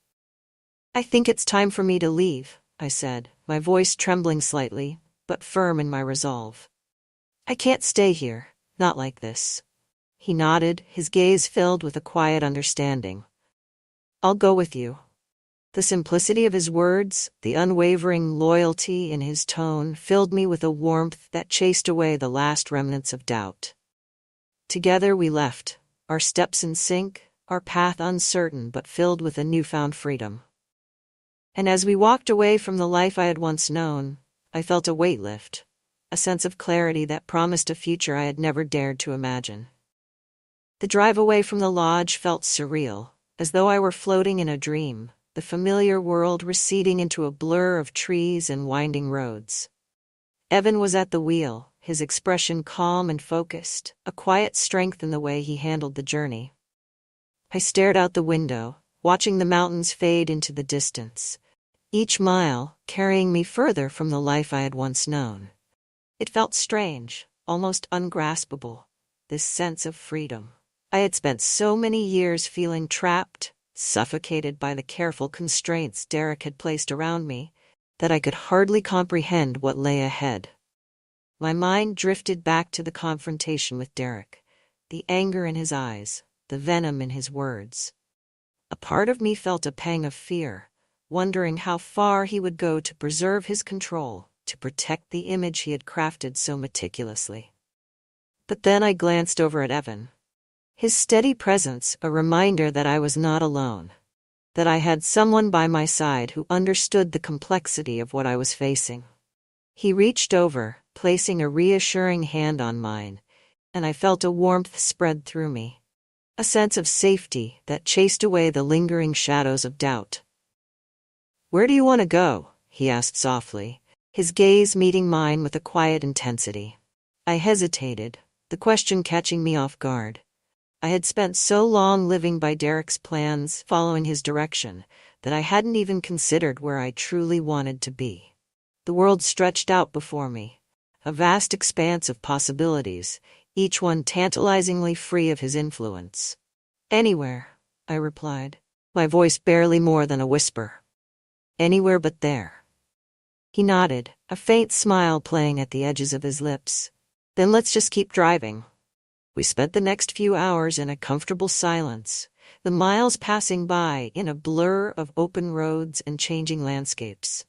"I think it's time for me to leave," I said, my voice trembling slightly, but firm in my resolve. "I can't stay here. Not like this." He nodded, his gaze filled with a quiet understanding. "I'll go with you." The simplicity of his words, the unwavering loyalty in his tone filled me with a warmth that chased away the last remnants of doubt. Together we left, our steps in sync, our path uncertain but filled with a newfound freedom. And as we walked away from the life I had once known, I felt a weight lift, a sense of clarity that promised a future I had never dared to imagine. The drive away from the lodge felt surreal, as though I were floating in a dream, the familiar world receding into a blur of trees and winding roads. Evan was at the wheel, his expression calm and focused, a quiet strength in the way he handled the journey. I stared out the window, watching the mountains fade into the distance, each mile carrying me further from the life I had once known. It felt strange, almost ungraspable, this sense of freedom. I had spent so many years feeling trapped, suffocated by the careful constraints Derek had placed around me, that I could hardly comprehend what lay ahead. My mind drifted back to the confrontation with Derek, the anger in his eyes, the venom in his words. A part of me felt a pang of fear, wondering how far he would go to preserve his control, to protect the image he had crafted so meticulously. But then I glanced over at Evan. His steady presence, a reminder that I was not alone, that I had someone by my side who understood the complexity of what I was facing. He reached over, placing a reassuring hand on mine, and I felt a warmth spread through me, a sense of safety that chased away the lingering shadows of doubt. "Where do you want to go?" he asked softly, his gaze meeting mine with a quiet intensity. I hesitated, the question catching me off guard. I had spent so long living by Derek's plans, following his direction, that I hadn't even considered where I truly wanted to be. The world stretched out before me, a vast expanse of possibilities, each one tantalizingly free of his influence. "Anywhere," I replied, my voice barely more than a whisper. "Anywhere but there." He nodded, a faint smile playing at the edges of his lips. "Then let's just keep driving." We spent the next few hours in a comfortable silence, the miles passing by in a blur of open roads and changing landscapes.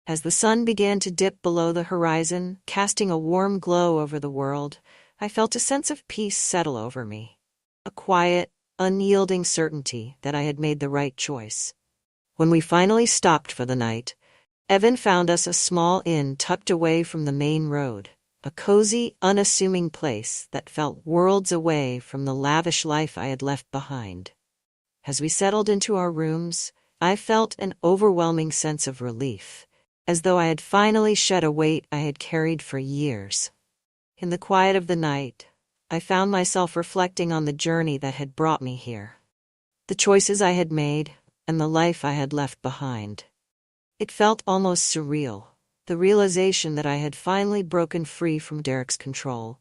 As the sun began to dip below the horizon, casting a warm glow over the world, I felt a sense of peace settle over me, a quiet, unyielding certainty that I had made the right choice. When we finally stopped for the night, Evan found us a small inn tucked away from the main road, a cozy, unassuming place that felt worlds away from the lavish life I had left behind. As we settled into our rooms, I felt an overwhelming sense of relief, as though I had finally shed a weight I had carried for years. In the quiet of the night, I found myself reflecting on the journey that had brought me here, the choices I had made, and the life I had left behind. It felt almost surreal, the realization that I had finally broken free from Derek's control,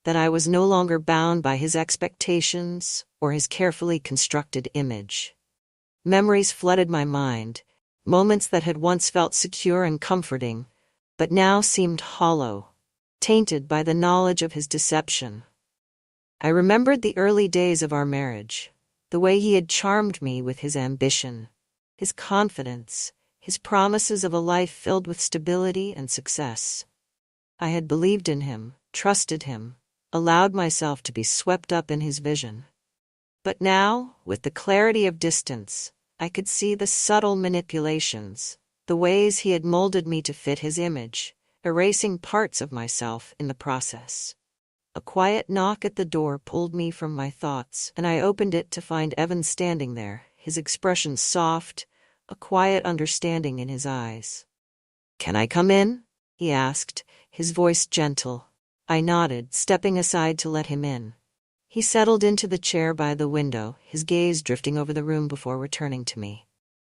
that I was no longer bound by his expectations or his carefully constructed image. Memories flooded my mind, moments that had once felt secure and comforting, but now seemed hollow, tainted by the knowledge of his deception. I remembered the early days of our marriage, the way he had charmed me with his ambition, his confidence, his promises of a life filled with stability and success. I had believed in him, trusted him, allowed myself to be swept up in his vision. But now, with the clarity of distance, I could see the subtle manipulations, the ways he had molded me to fit his image, erasing parts of myself in the process. A quiet knock at the door pulled me from my thoughts, and I opened it to find Evan standing there, his expression soft, a quiet understanding in his eyes. "Can I come in?" he asked, his voice gentle. I nodded, stepping aside to let him in. He settled into the chair by the window, his gaze drifting over the room before returning to me.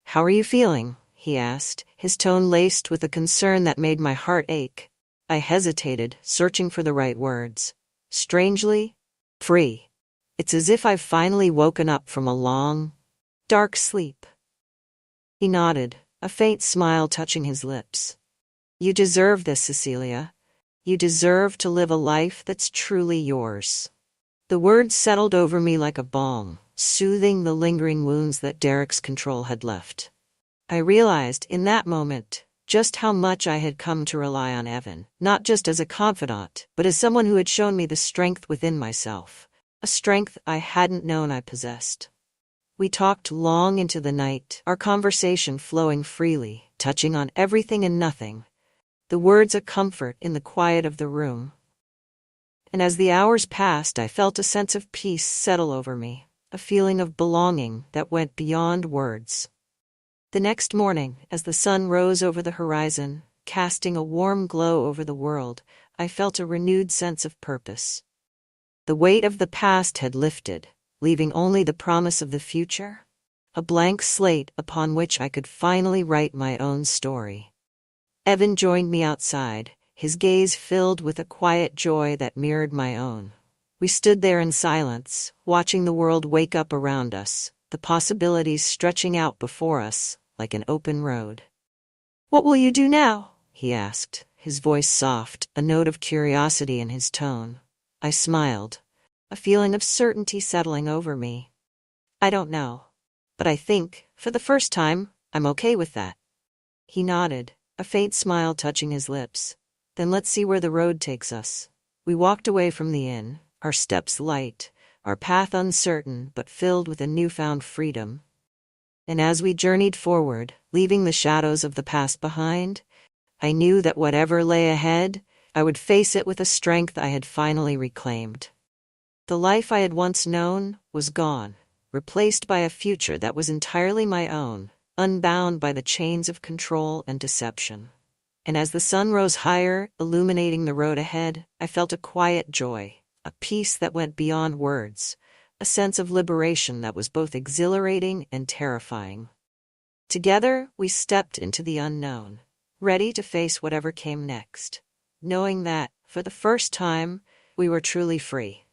"How are you feeling?" he asked, his tone laced with a concern that made my heart ache. I hesitated, searching for the right words. "Strangely, free. It's as if I've finally woken up from a long, dark sleep." He nodded, a faint smile touching his lips. "You deserve this, Cecilia. You deserve to live a life that's truly yours." The words settled over me like a balm, soothing the lingering wounds that Derek's control had left. I realized in that moment just how much I had come to rely on Evan, not just as a confidant, but as someone who had shown me the strength within myself, a strength I hadn't known I possessed. We talked long into the night, our conversation flowing freely, touching on everything and nothing, the words a comfort in the quiet of the room. And as the hours passed, I felt a sense of peace settle over me, a feeling of belonging that went beyond words. The next morning, as the sun rose over the horizon, casting a warm glow over the world, I felt a renewed sense of purpose. The weight of the past had lifted, leaving only the promise of the future, a blank slate upon which I could finally write my own story. Evan joined me outside, his gaze filled with a quiet joy that mirrored my own. We stood there in silence, watching the world wake up around us, the possibilities stretching out before us like an open road. "What will you do now?" he asked, his voice soft, a note of curiosity in his tone. I smiled, a feeling of certainty settling over me. "I don't know. But I think, for the first time, I'm okay with that." He nodded, a faint smile touching his lips. "Then let's see where the road takes us." We walked away from the inn, our steps light, our path uncertain but filled with a newfound freedom. And as we journeyed forward, leaving the shadows of the past behind, I knew that whatever lay ahead, I would face it with a strength I had finally reclaimed. The life I had once known was gone, replaced by a future that was entirely my own, unbound by the chains of control and deception. And as the sun rose higher, illuminating the road ahead, I felt a quiet joy, a peace that went beyond words, a sense of liberation that was both exhilarating and terrifying. Together, we stepped into the unknown, ready to face whatever came next, knowing that, for the first time, we were truly free.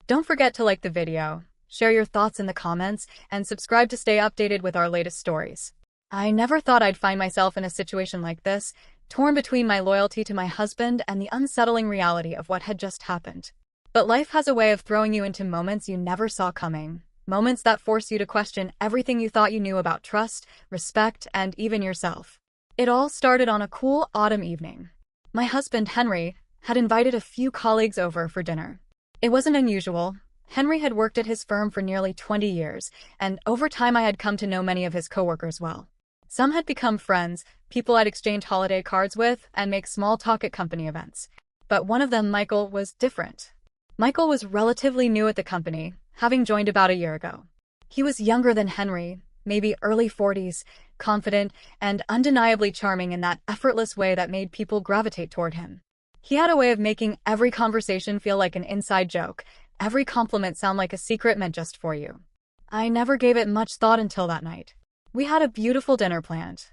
Don't forget to like the video, share your thoughts in the comments, and subscribe to stay updated with our latest stories. I never thought I'd find myself in a situation like this, torn between my loyalty to my husband and the unsettling reality of what had just happened. But life has a way of throwing you into moments you never saw coming. Moments that force you to question everything you thought you knew about trust, respect, and even yourself. It all started on a cool autumn evening. My husband, Henry, had invited a few colleagues over for dinner. It wasn't unusual. Henry had worked at his firm for nearly 20 years, and over time I had come to know many of his coworkers well. Some had become friends, people I'd exchanged holiday cards with, and make small talk at company events. But one of them, Michael, was different. Michael was relatively new at the company, having joined about a year ago. He was younger than Henry, maybe early 40s, confident and undeniably charming in that effortless way that made people gravitate toward him. He had a way of making every conversation feel like an inside joke, every compliment sound like a secret meant just for you. I never gave it much thought until that night. We had a beautiful dinner planned.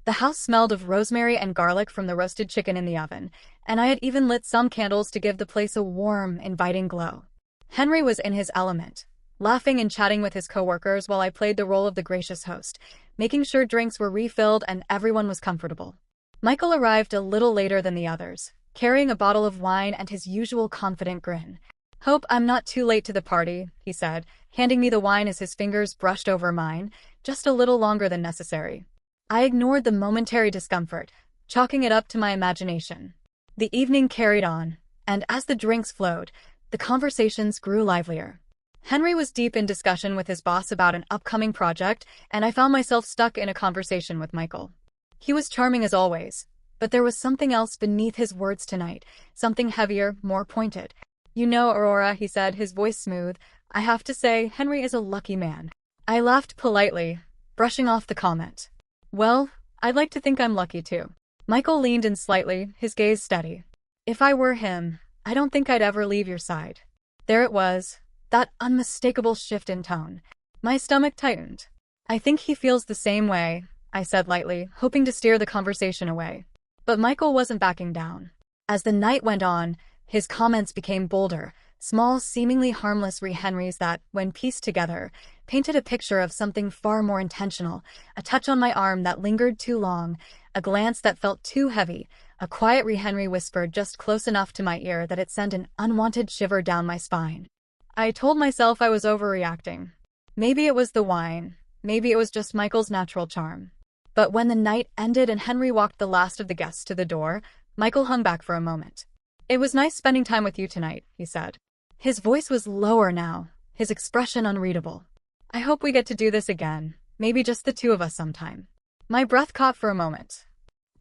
The house smelled of rosemary and garlic from the roasted chicken in the oven, and I had even lit some candles to give the place a warm, inviting glow. Henry was in his element, laughing and chatting with his coworkers while I played the role of the gracious host, making sure drinks were refilled and everyone was comfortable. Michael arrived a little later than the others, carrying a bottle of wine and his usual confident grin. "Hope I'm not too late to the party," he said, handing me the wine as his fingers brushed over mine, just a little longer than necessary. I ignored the momentary discomfort, chalking it up to my imagination. The evening carried on, and as the drinks flowed, the conversations grew livelier. Henry was deep in discussion with his boss about an upcoming project, and I found myself stuck in a conversation with Michael. He was charming as always, but there was something else beneath his words tonight, something heavier, more pointed. "You know, Aurora," he said, his voice smooth, "I have to say, Henry is a lucky man." I laughed politely, brushing off the comment. "Well, I'd like to think I'm lucky too." Michael leaned in slightly, his gaze steady. "If I were him, I don't think I'd ever leave your side." There it was, that unmistakable shift in tone. My stomach tightened. "I think he feels the same way," I said lightly, hoping to steer the conversation away. But Michael wasn't backing down. As the night went on, his comments became bolder, small, seemingly harmless re-Henrys that, when pieced together, painted a picture of something far more intentional, a touch on my arm that lingered too long, a glance that felt too heavy, a quiet re-Henry whispered just close enough to my ear that it sent an unwanted shiver down my spine. I told myself I was overreacting. Maybe it was the wine, maybe it was just Michael's natural charm. But when the night ended and Henry walked the last of the guests to the door, Michael hung back for a moment. "It was nice spending time with you tonight," he said. His voice was lower now, his expression unreadable. "I hope we get to do this again, maybe just the two of us sometime." My breath caught for a moment.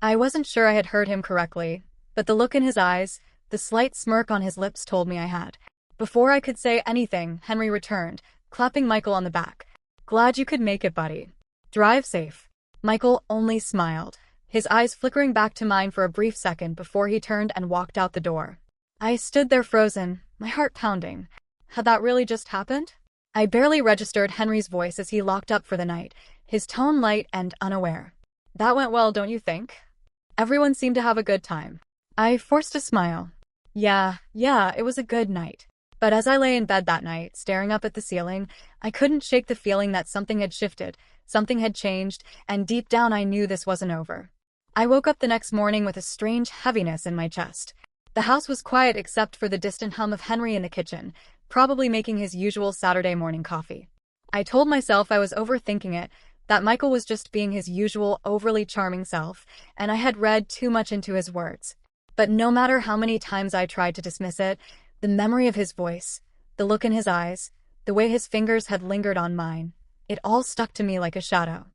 I wasn't sure I had heard him correctly, but the look in his eyes, the slight smirk on his lips told me I had. Before I could say anything, Henry returned, clapping Michael on the back. "Glad you could make it, buddy. Drive safe." Michael only smiled, his eyes flickering back to mine for a brief second before he turned and walked out the door. I stood there frozen, my heart pounding. Had that really just happened? I barely registered Henry's voice as he locked up for the night, his tone light and unaware. "That went well, don't you think? Everyone seemed to have a good time." I forced a smile. Yeah, it was a good night. But as I lay in bed that night, staring up at the ceiling, I couldn't shake the feeling that something had shifted, something had changed, and deep down I knew this wasn't over. I woke up the next morning with a strange heaviness in my chest. The house was quiet except for the distant hum of Henry in the kitchen, probably making his usual Saturday morning coffee. I told myself I was overthinking it, that Michael was just being his usual overly charming self, and I had read too much into his words. But no matter how many times I tried to dismiss it, the memory of his voice, the look in his eyes, the way his fingers had lingered on mine, it all stuck to me like a shadow.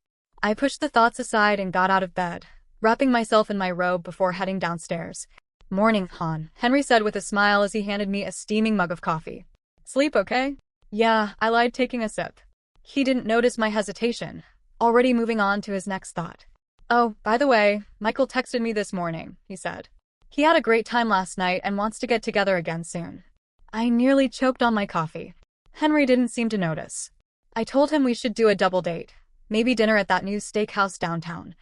I pushed the thoughts aside and got out of bed, wrapping myself in my robe before heading downstairs. "Morning, Han," Henry said with a smile as he handed me a steaming mug of coffee. "Sleep okay?" "Yeah," I lied, taking a sip. He didn't notice my hesitation, already moving on to his next thought. "Oh, by the way, Michael texted me this morning," he said. "He had a great time last night and wants to get together again soon." I nearly choked on my coffee. Henry didn't seem to notice. I told him we should do a double date, maybe dinner at that new steakhouse downtown.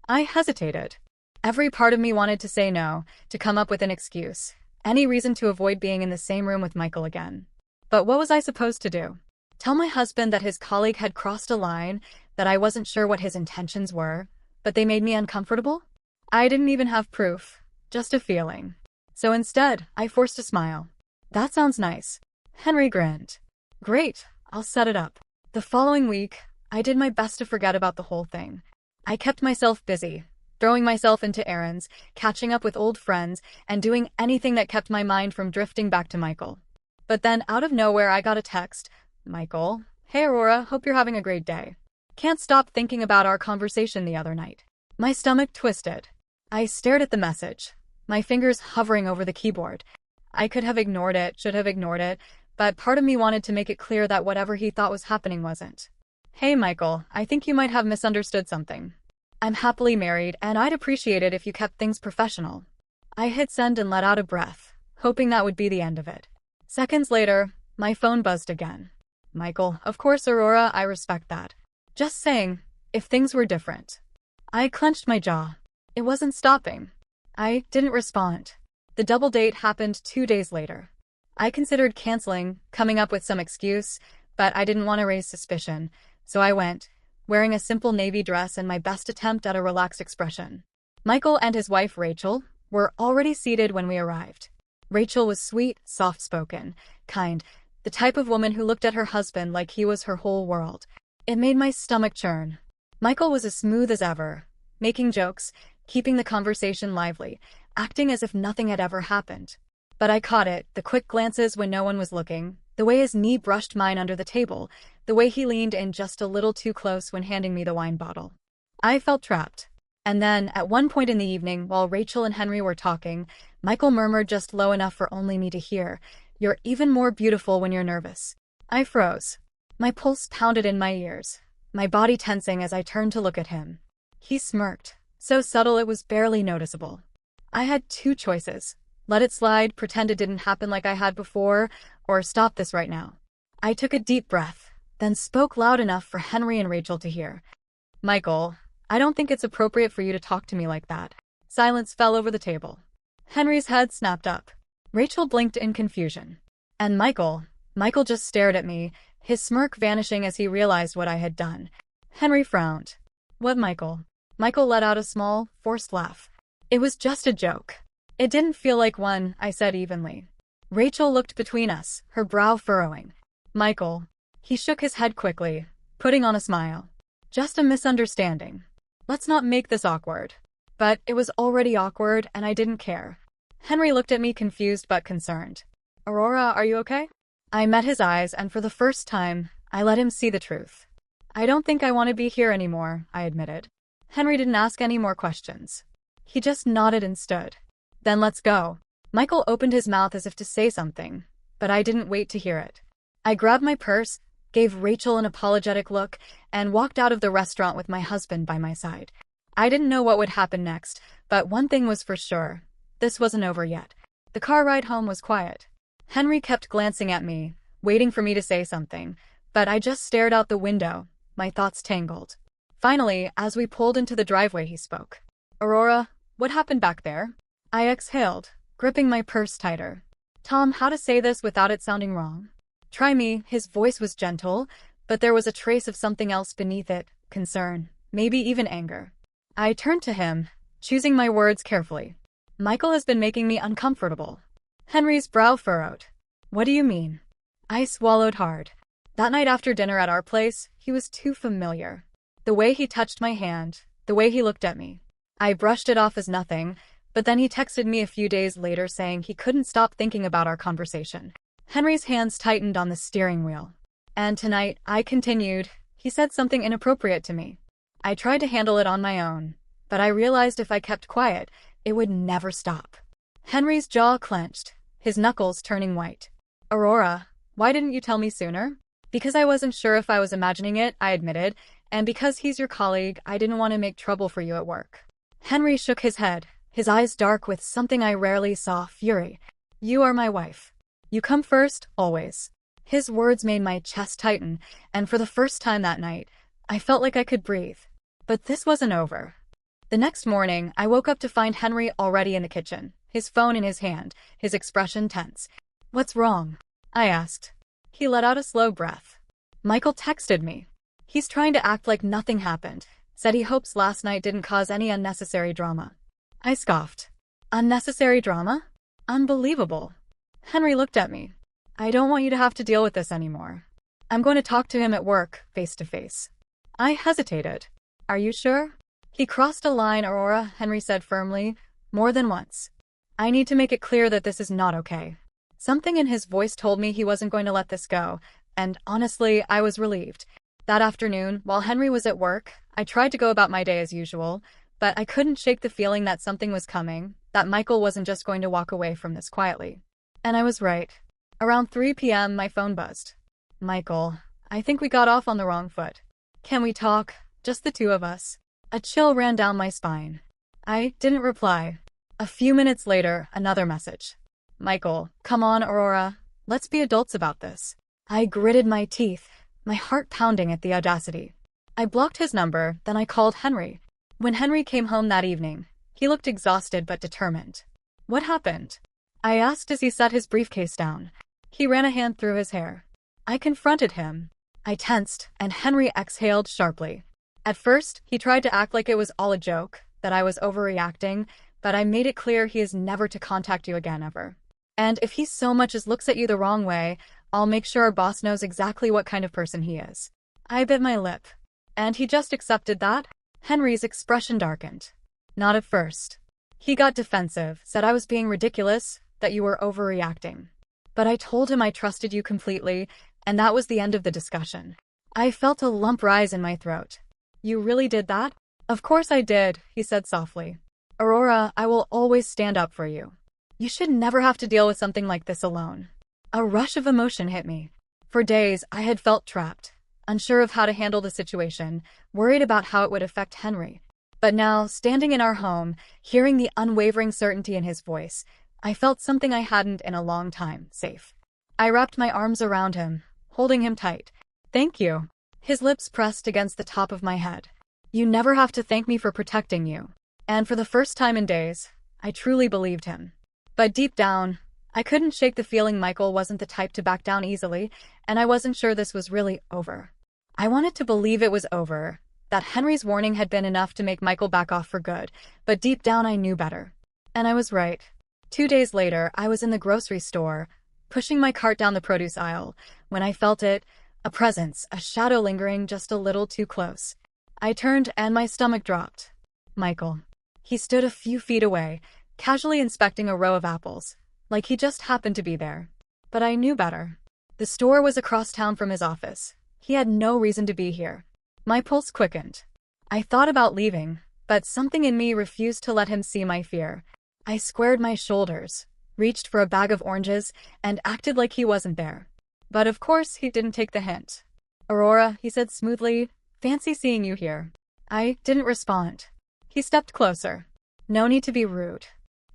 I hesitated. Every part of me wanted to say no, to come up with an excuse, any reason to avoid being in the same room with Michael again. But what was I supposed to do? Tell my husband that his colleague had crossed a line, that I wasn't sure what his intentions were, but they made me uncomfortable? I didn't even have proof, just a feeling. So instead, I forced a smile. "That sounds nice." Henry grinned. "Great, I'll set it up." The following week, I did my best to forget about the whole thing. I kept myself busy, throwing myself into errands, catching up with old friends, and doing anything that kept my mind from drifting back to Michael. But then, out of nowhere, I got a text. "Michael, hey Aurora, hope you're having a great day. Can't stop thinking about our conversation the other night." My stomach twisted. I stared at the message, my fingers hovering over the keyboard. I could have ignored it, should have ignored it, but part of me wanted to make it clear that whatever he thought was happening wasn't. "Hey Michael, I think you might have misunderstood something. I'm happily married, and I'd appreciate it if you kept things professional." I hit send and let out a breath, hoping that would be the end of it. Seconds later, my phone buzzed again. "Michael, of course Aurora, I respect that. Just saying, if things were different." I clenched my jaw. It wasn't stopping. I didn't respond. The double date happened 2 days later. I considered canceling, coming up with some excuse, but I didn't want to raise suspicion, so I went, wearing a simple navy dress and my best attempt at a relaxed expression. Michael and his wife Rachel were already seated when we arrived. Rachel was sweet, soft-spoken, kind, the type of woman who looked at her husband like he was her whole world. It made my stomach churn. Michael was as smooth as ever, making jokes, keeping the conversation lively, acting as if nothing had ever happened. But I caught it, the quick glances when no one was looking, the way his knee brushed mine under the table, the way he leaned in just a little too close when handing me the wine bottle. I felt trapped. And then, at one point in the evening, while Rachel and Henry were talking, Michael murmured just low enough for only me to hear, "You're even more beautiful when you're nervous." I froze. My pulse pounded in my ears, my body tensing as I turned to look at him. He smirked, so subtle it was barely noticeable. I had two choices. Let it slide, pretend it didn't happen like I had before, or stop this right now. I took a deep breath, then spoke loud enough for Henry and Rachel to hear. "Michael, I don't think it's appropriate for you to talk to me like that." Silence fell over the table. Henry's head snapped up. Rachel blinked in confusion. And Michael just stared at me, his smirk vanishing as he realized what I had done. Henry frowned. "What, Michael?" Michael let out a small, forced laugh. "It was just a joke." "It didn't feel like one," I said evenly. Rachel looked between us, her brow furrowing. "Michael." He shook his head quickly, putting on a smile. "Just a misunderstanding. Let's not make this awkward." But it was already awkward, and I didn't care. Henry looked at me confused but concerned. "Aurora, are you okay?" I met his eyes, and for the first time, I let him see the truth. "I don't think I want to be here anymore," I admitted. Henry didn't ask any more questions. He just nodded and stood. "Then let's go." Michael opened his mouth as if to say something, but I didn't wait to hear it. I grabbed my purse, gave Rachel an apologetic look, and walked out of the restaurant with my husband by my side. I didn't know what would happen next, but one thing was for sure. This wasn't over yet. The car ride home was quiet. Henry kept glancing at me, waiting for me to say something, but I just stared out the window, my thoughts tangled. Finally, as we pulled into the driveway, he spoke. "Aurora, what happened back there?" I exhaled, gripping my purse tighter. Tom, how to say this without it sounding wrong? Try me. His voice was gentle, but there was a trace of something else beneath it, concern, maybe even anger. I turned to him, choosing my words carefully. Michael has been making me uncomfortable. Henry's brow furrowed. What do you mean? I swallowed hard. That night after dinner at our place, he was too familiar. The way he touched my hand, the way he looked at me. I brushed it off as nothing, but then he texted me a few days later saying he couldn't stop thinking about our conversation. Henry's hands tightened on the steering wheel. And tonight, I continued, he said something inappropriate to me. I tried to handle it on my own, but I realized if I kept quiet, it would never stop. Henry's jaw clenched, his knuckles turning white. Aurora, why didn't you tell me sooner? Because I wasn't sure if I was imagining it, I admitted, and because he's your colleague, I didn't want to make trouble for you at work. Henry shook his head, his eyes dark with something I rarely saw, fury. You are my wife. You come first, always. His words made my chest tighten, and for the first time that night, I felt like I could breathe. But this wasn't over. The next morning, I woke up to find Henry already in the kitchen, his phone in his hand, his expression tense. What's wrong? I asked. He let out a slow breath. Michael texted me. He's trying to act like nothing happened, said he hopes last night didn't cause any unnecessary drama. I scoffed. Unnecessary drama? Unbelievable. Henry looked at me. I don't want you to have to deal with this anymore. I'm going to talk to him at work, face to face. I hesitated. Are you sure? He crossed a line, Aurora, Henry said firmly, more than once. I need to make it clear that this is not okay. Something in his voice told me he wasn't going to let this go, and honestly, I was relieved. That afternoon, while Henry was at work, I tried to go about my day as usual, but I couldn't shake the feeling that something was coming, that Michael wasn't just going to walk away from this quietly. And I was right. Around 3 p.m., my phone buzzed. Michael, I think we got off on the wrong foot. Can we talk? Just the two of us. A chill ran down my spine. I didn't reply. A few minutes later, another message. Michael, come on, Aurora. Let's be adults about this. I gritted my teeth, my heart pounding at the audacity. I blocked his number, then I called Henry. When Henry came home that evening, he looked exhausted but determined. What happened? I asked as he set his briefcase down. He ran a hand through his hair. I confronted him. I tensed, and Henry exhaled sharply. At first, he tried to act like it was all a joke, that I was overreacting, but I made it clear he is never to contact you again ever. And if he so much as looks at you the wrong way, I'll make sure our boss knows exactly what kind of person he is. I bit my lip. And he just accepted that? Henry's expression darkened. Not at first. He got defensive, said I was being ridiculous, that you were overreacting. But I told him I trusted you completely, and that was the end of the discussion. I felt a lump rise in my throat. You really did that? Of course I did, he said softly. Aurora, I will always stand up for you. You should never have to deal with something like this alone. A rush of emotion hit me. For days, I had felt trapped, unsure of how to handle the situation, worried about how it would affect Henry. But now, standing in our home, hearing the unwavering certainty in his voice, I felt something I hadn't in a long time, safe. I wrapped my arms around him, holding him tight. Thank you. His lips pressed against the top of my head. You never have to thank me for protecting you. And for the first time in days, I truly believed him. But deep down, I couldn't shake the feeling Michael wasn't the type to back down easily, and I wasn't sure this was really over. I wanted to believe it was over, that Henry's warning had been enough to make Michael back off for good, but deep down I knew better. And I was right. 2 days later, I was in the grocery store, pushing my cart down the produce aisle, when I felt it, a presence, a shadow lingering just a little too close. I turned and my stomach dropped. Michael. He stood a few feet away, casually inspecting a row of apples, like he just happened to be there. But I knew better. The store was across town from his office. He had no reason to be here. My pulse quickened. I thought about leaving, but something in me refused to let him see my fear. I squared my shoulders, reached for a bag of oranges, and acted like he wasn't there. But of course, he didn't take the hint. Aurora, he said smoothly, fancy seeing you here. I didn't respond. He stepped closer. No need to be rude.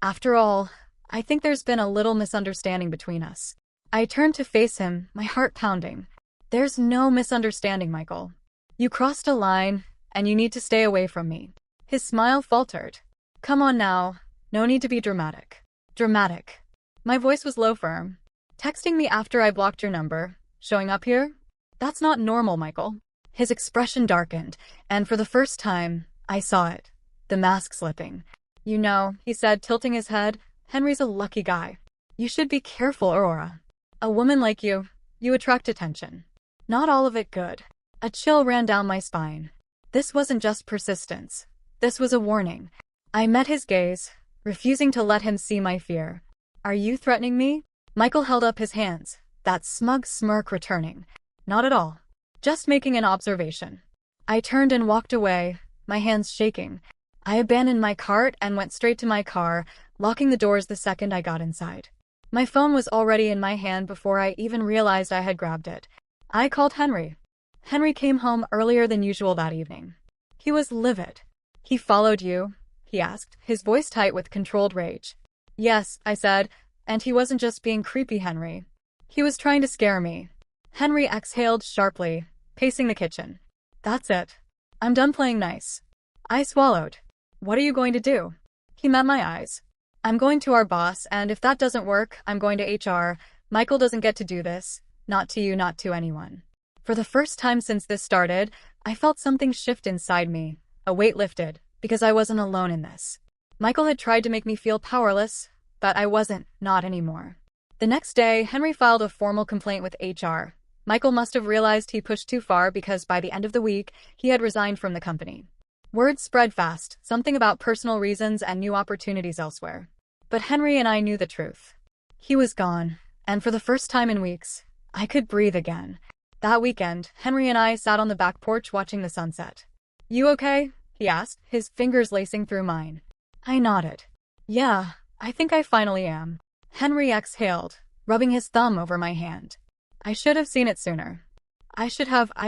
After all, I think there's been a little misunderstanding between us. I turned to face him, my heart pounding. There's no misunderstanding, Michael. You crossed a line, and you need to stay away from me. His smile faltered. Come on now. No need to be dramatic. Dramatic. My voice was low firm. Texting me after I blocked your number. Showing up here? That's not normal, Michael. His expression darkened, and for the first time, I saw it. The mask slipping. You know, he said, tilting his head, Henry's a lucky guy. You should be careful, Aurora. A woman like you attract attention. Not all of it good. A chill ran down my spine. This wasn't just persistence. This was a warning. I met his gaze, refusing to let him see my fear. Are you threatening me? Michael held up his hands, that smug smirk returning. Not at all. Just making an observation. I turned and walked away, my hands shaking. I abandoned my cart and went straight to my car, locking the doors the second I got inside. My phone was already in my hand before I even realized I had grabbed it. I called Henry. Henry came home earlier than usual that evening. He was livid. He followed you? He asked, his voice tight with controlled rage. Yes, I said, and he wasn't just being creepy, Henry. He was trying to scare me. Henry exhaled sharply, pacing the kitchen. That's it. I'm done playing nice. I swallowed. What are you going to do? He met my eyes. I'm going to our boss, and if that doesn't work, I'm going to HR. Michael doesn't get to do this. Not to you, not to anyone. For the first time since this started, I felt something shift inside me. A weight lifted, because I wasn't alone in this. Michael had tried to make me feel powerless, but I wasn't, not anymore. The next day, Henry filed a formal complaint with HR. Michael must have realized he pushed too far because by the end of the week, he had resigned from the company. Word spread fast, something about personal reasons and new opportunities elsewhere. But Henry and I knew the truth. He was gone, and for the first time in weeks, I could breathe again. That weekend, Henry and I sat on the back porch watching the sunset. You okay? He asked, his fingers lacing through mine. I nodded. Yeah, I think I finally am. Henry exhaled, rubbing his thumb over my hand. I should have seen it sooner. I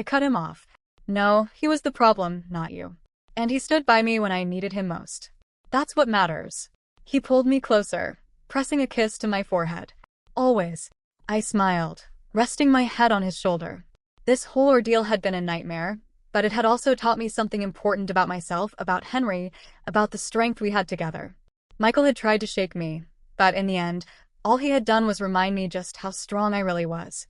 cut him off. No, he was the problem, not you. And he stood by me when I needed him most. That's what matters. He pulled me closer, pressing a kiss to my forehead. Always. I smiled, resting my head on his shoulder. This whole ordeal had been a nightmare, but it had also taught me something important about myself, about Henry, about the strength we had together. Michael had tried to shake me, but in the end, all he had done was remind me just how strong I really was.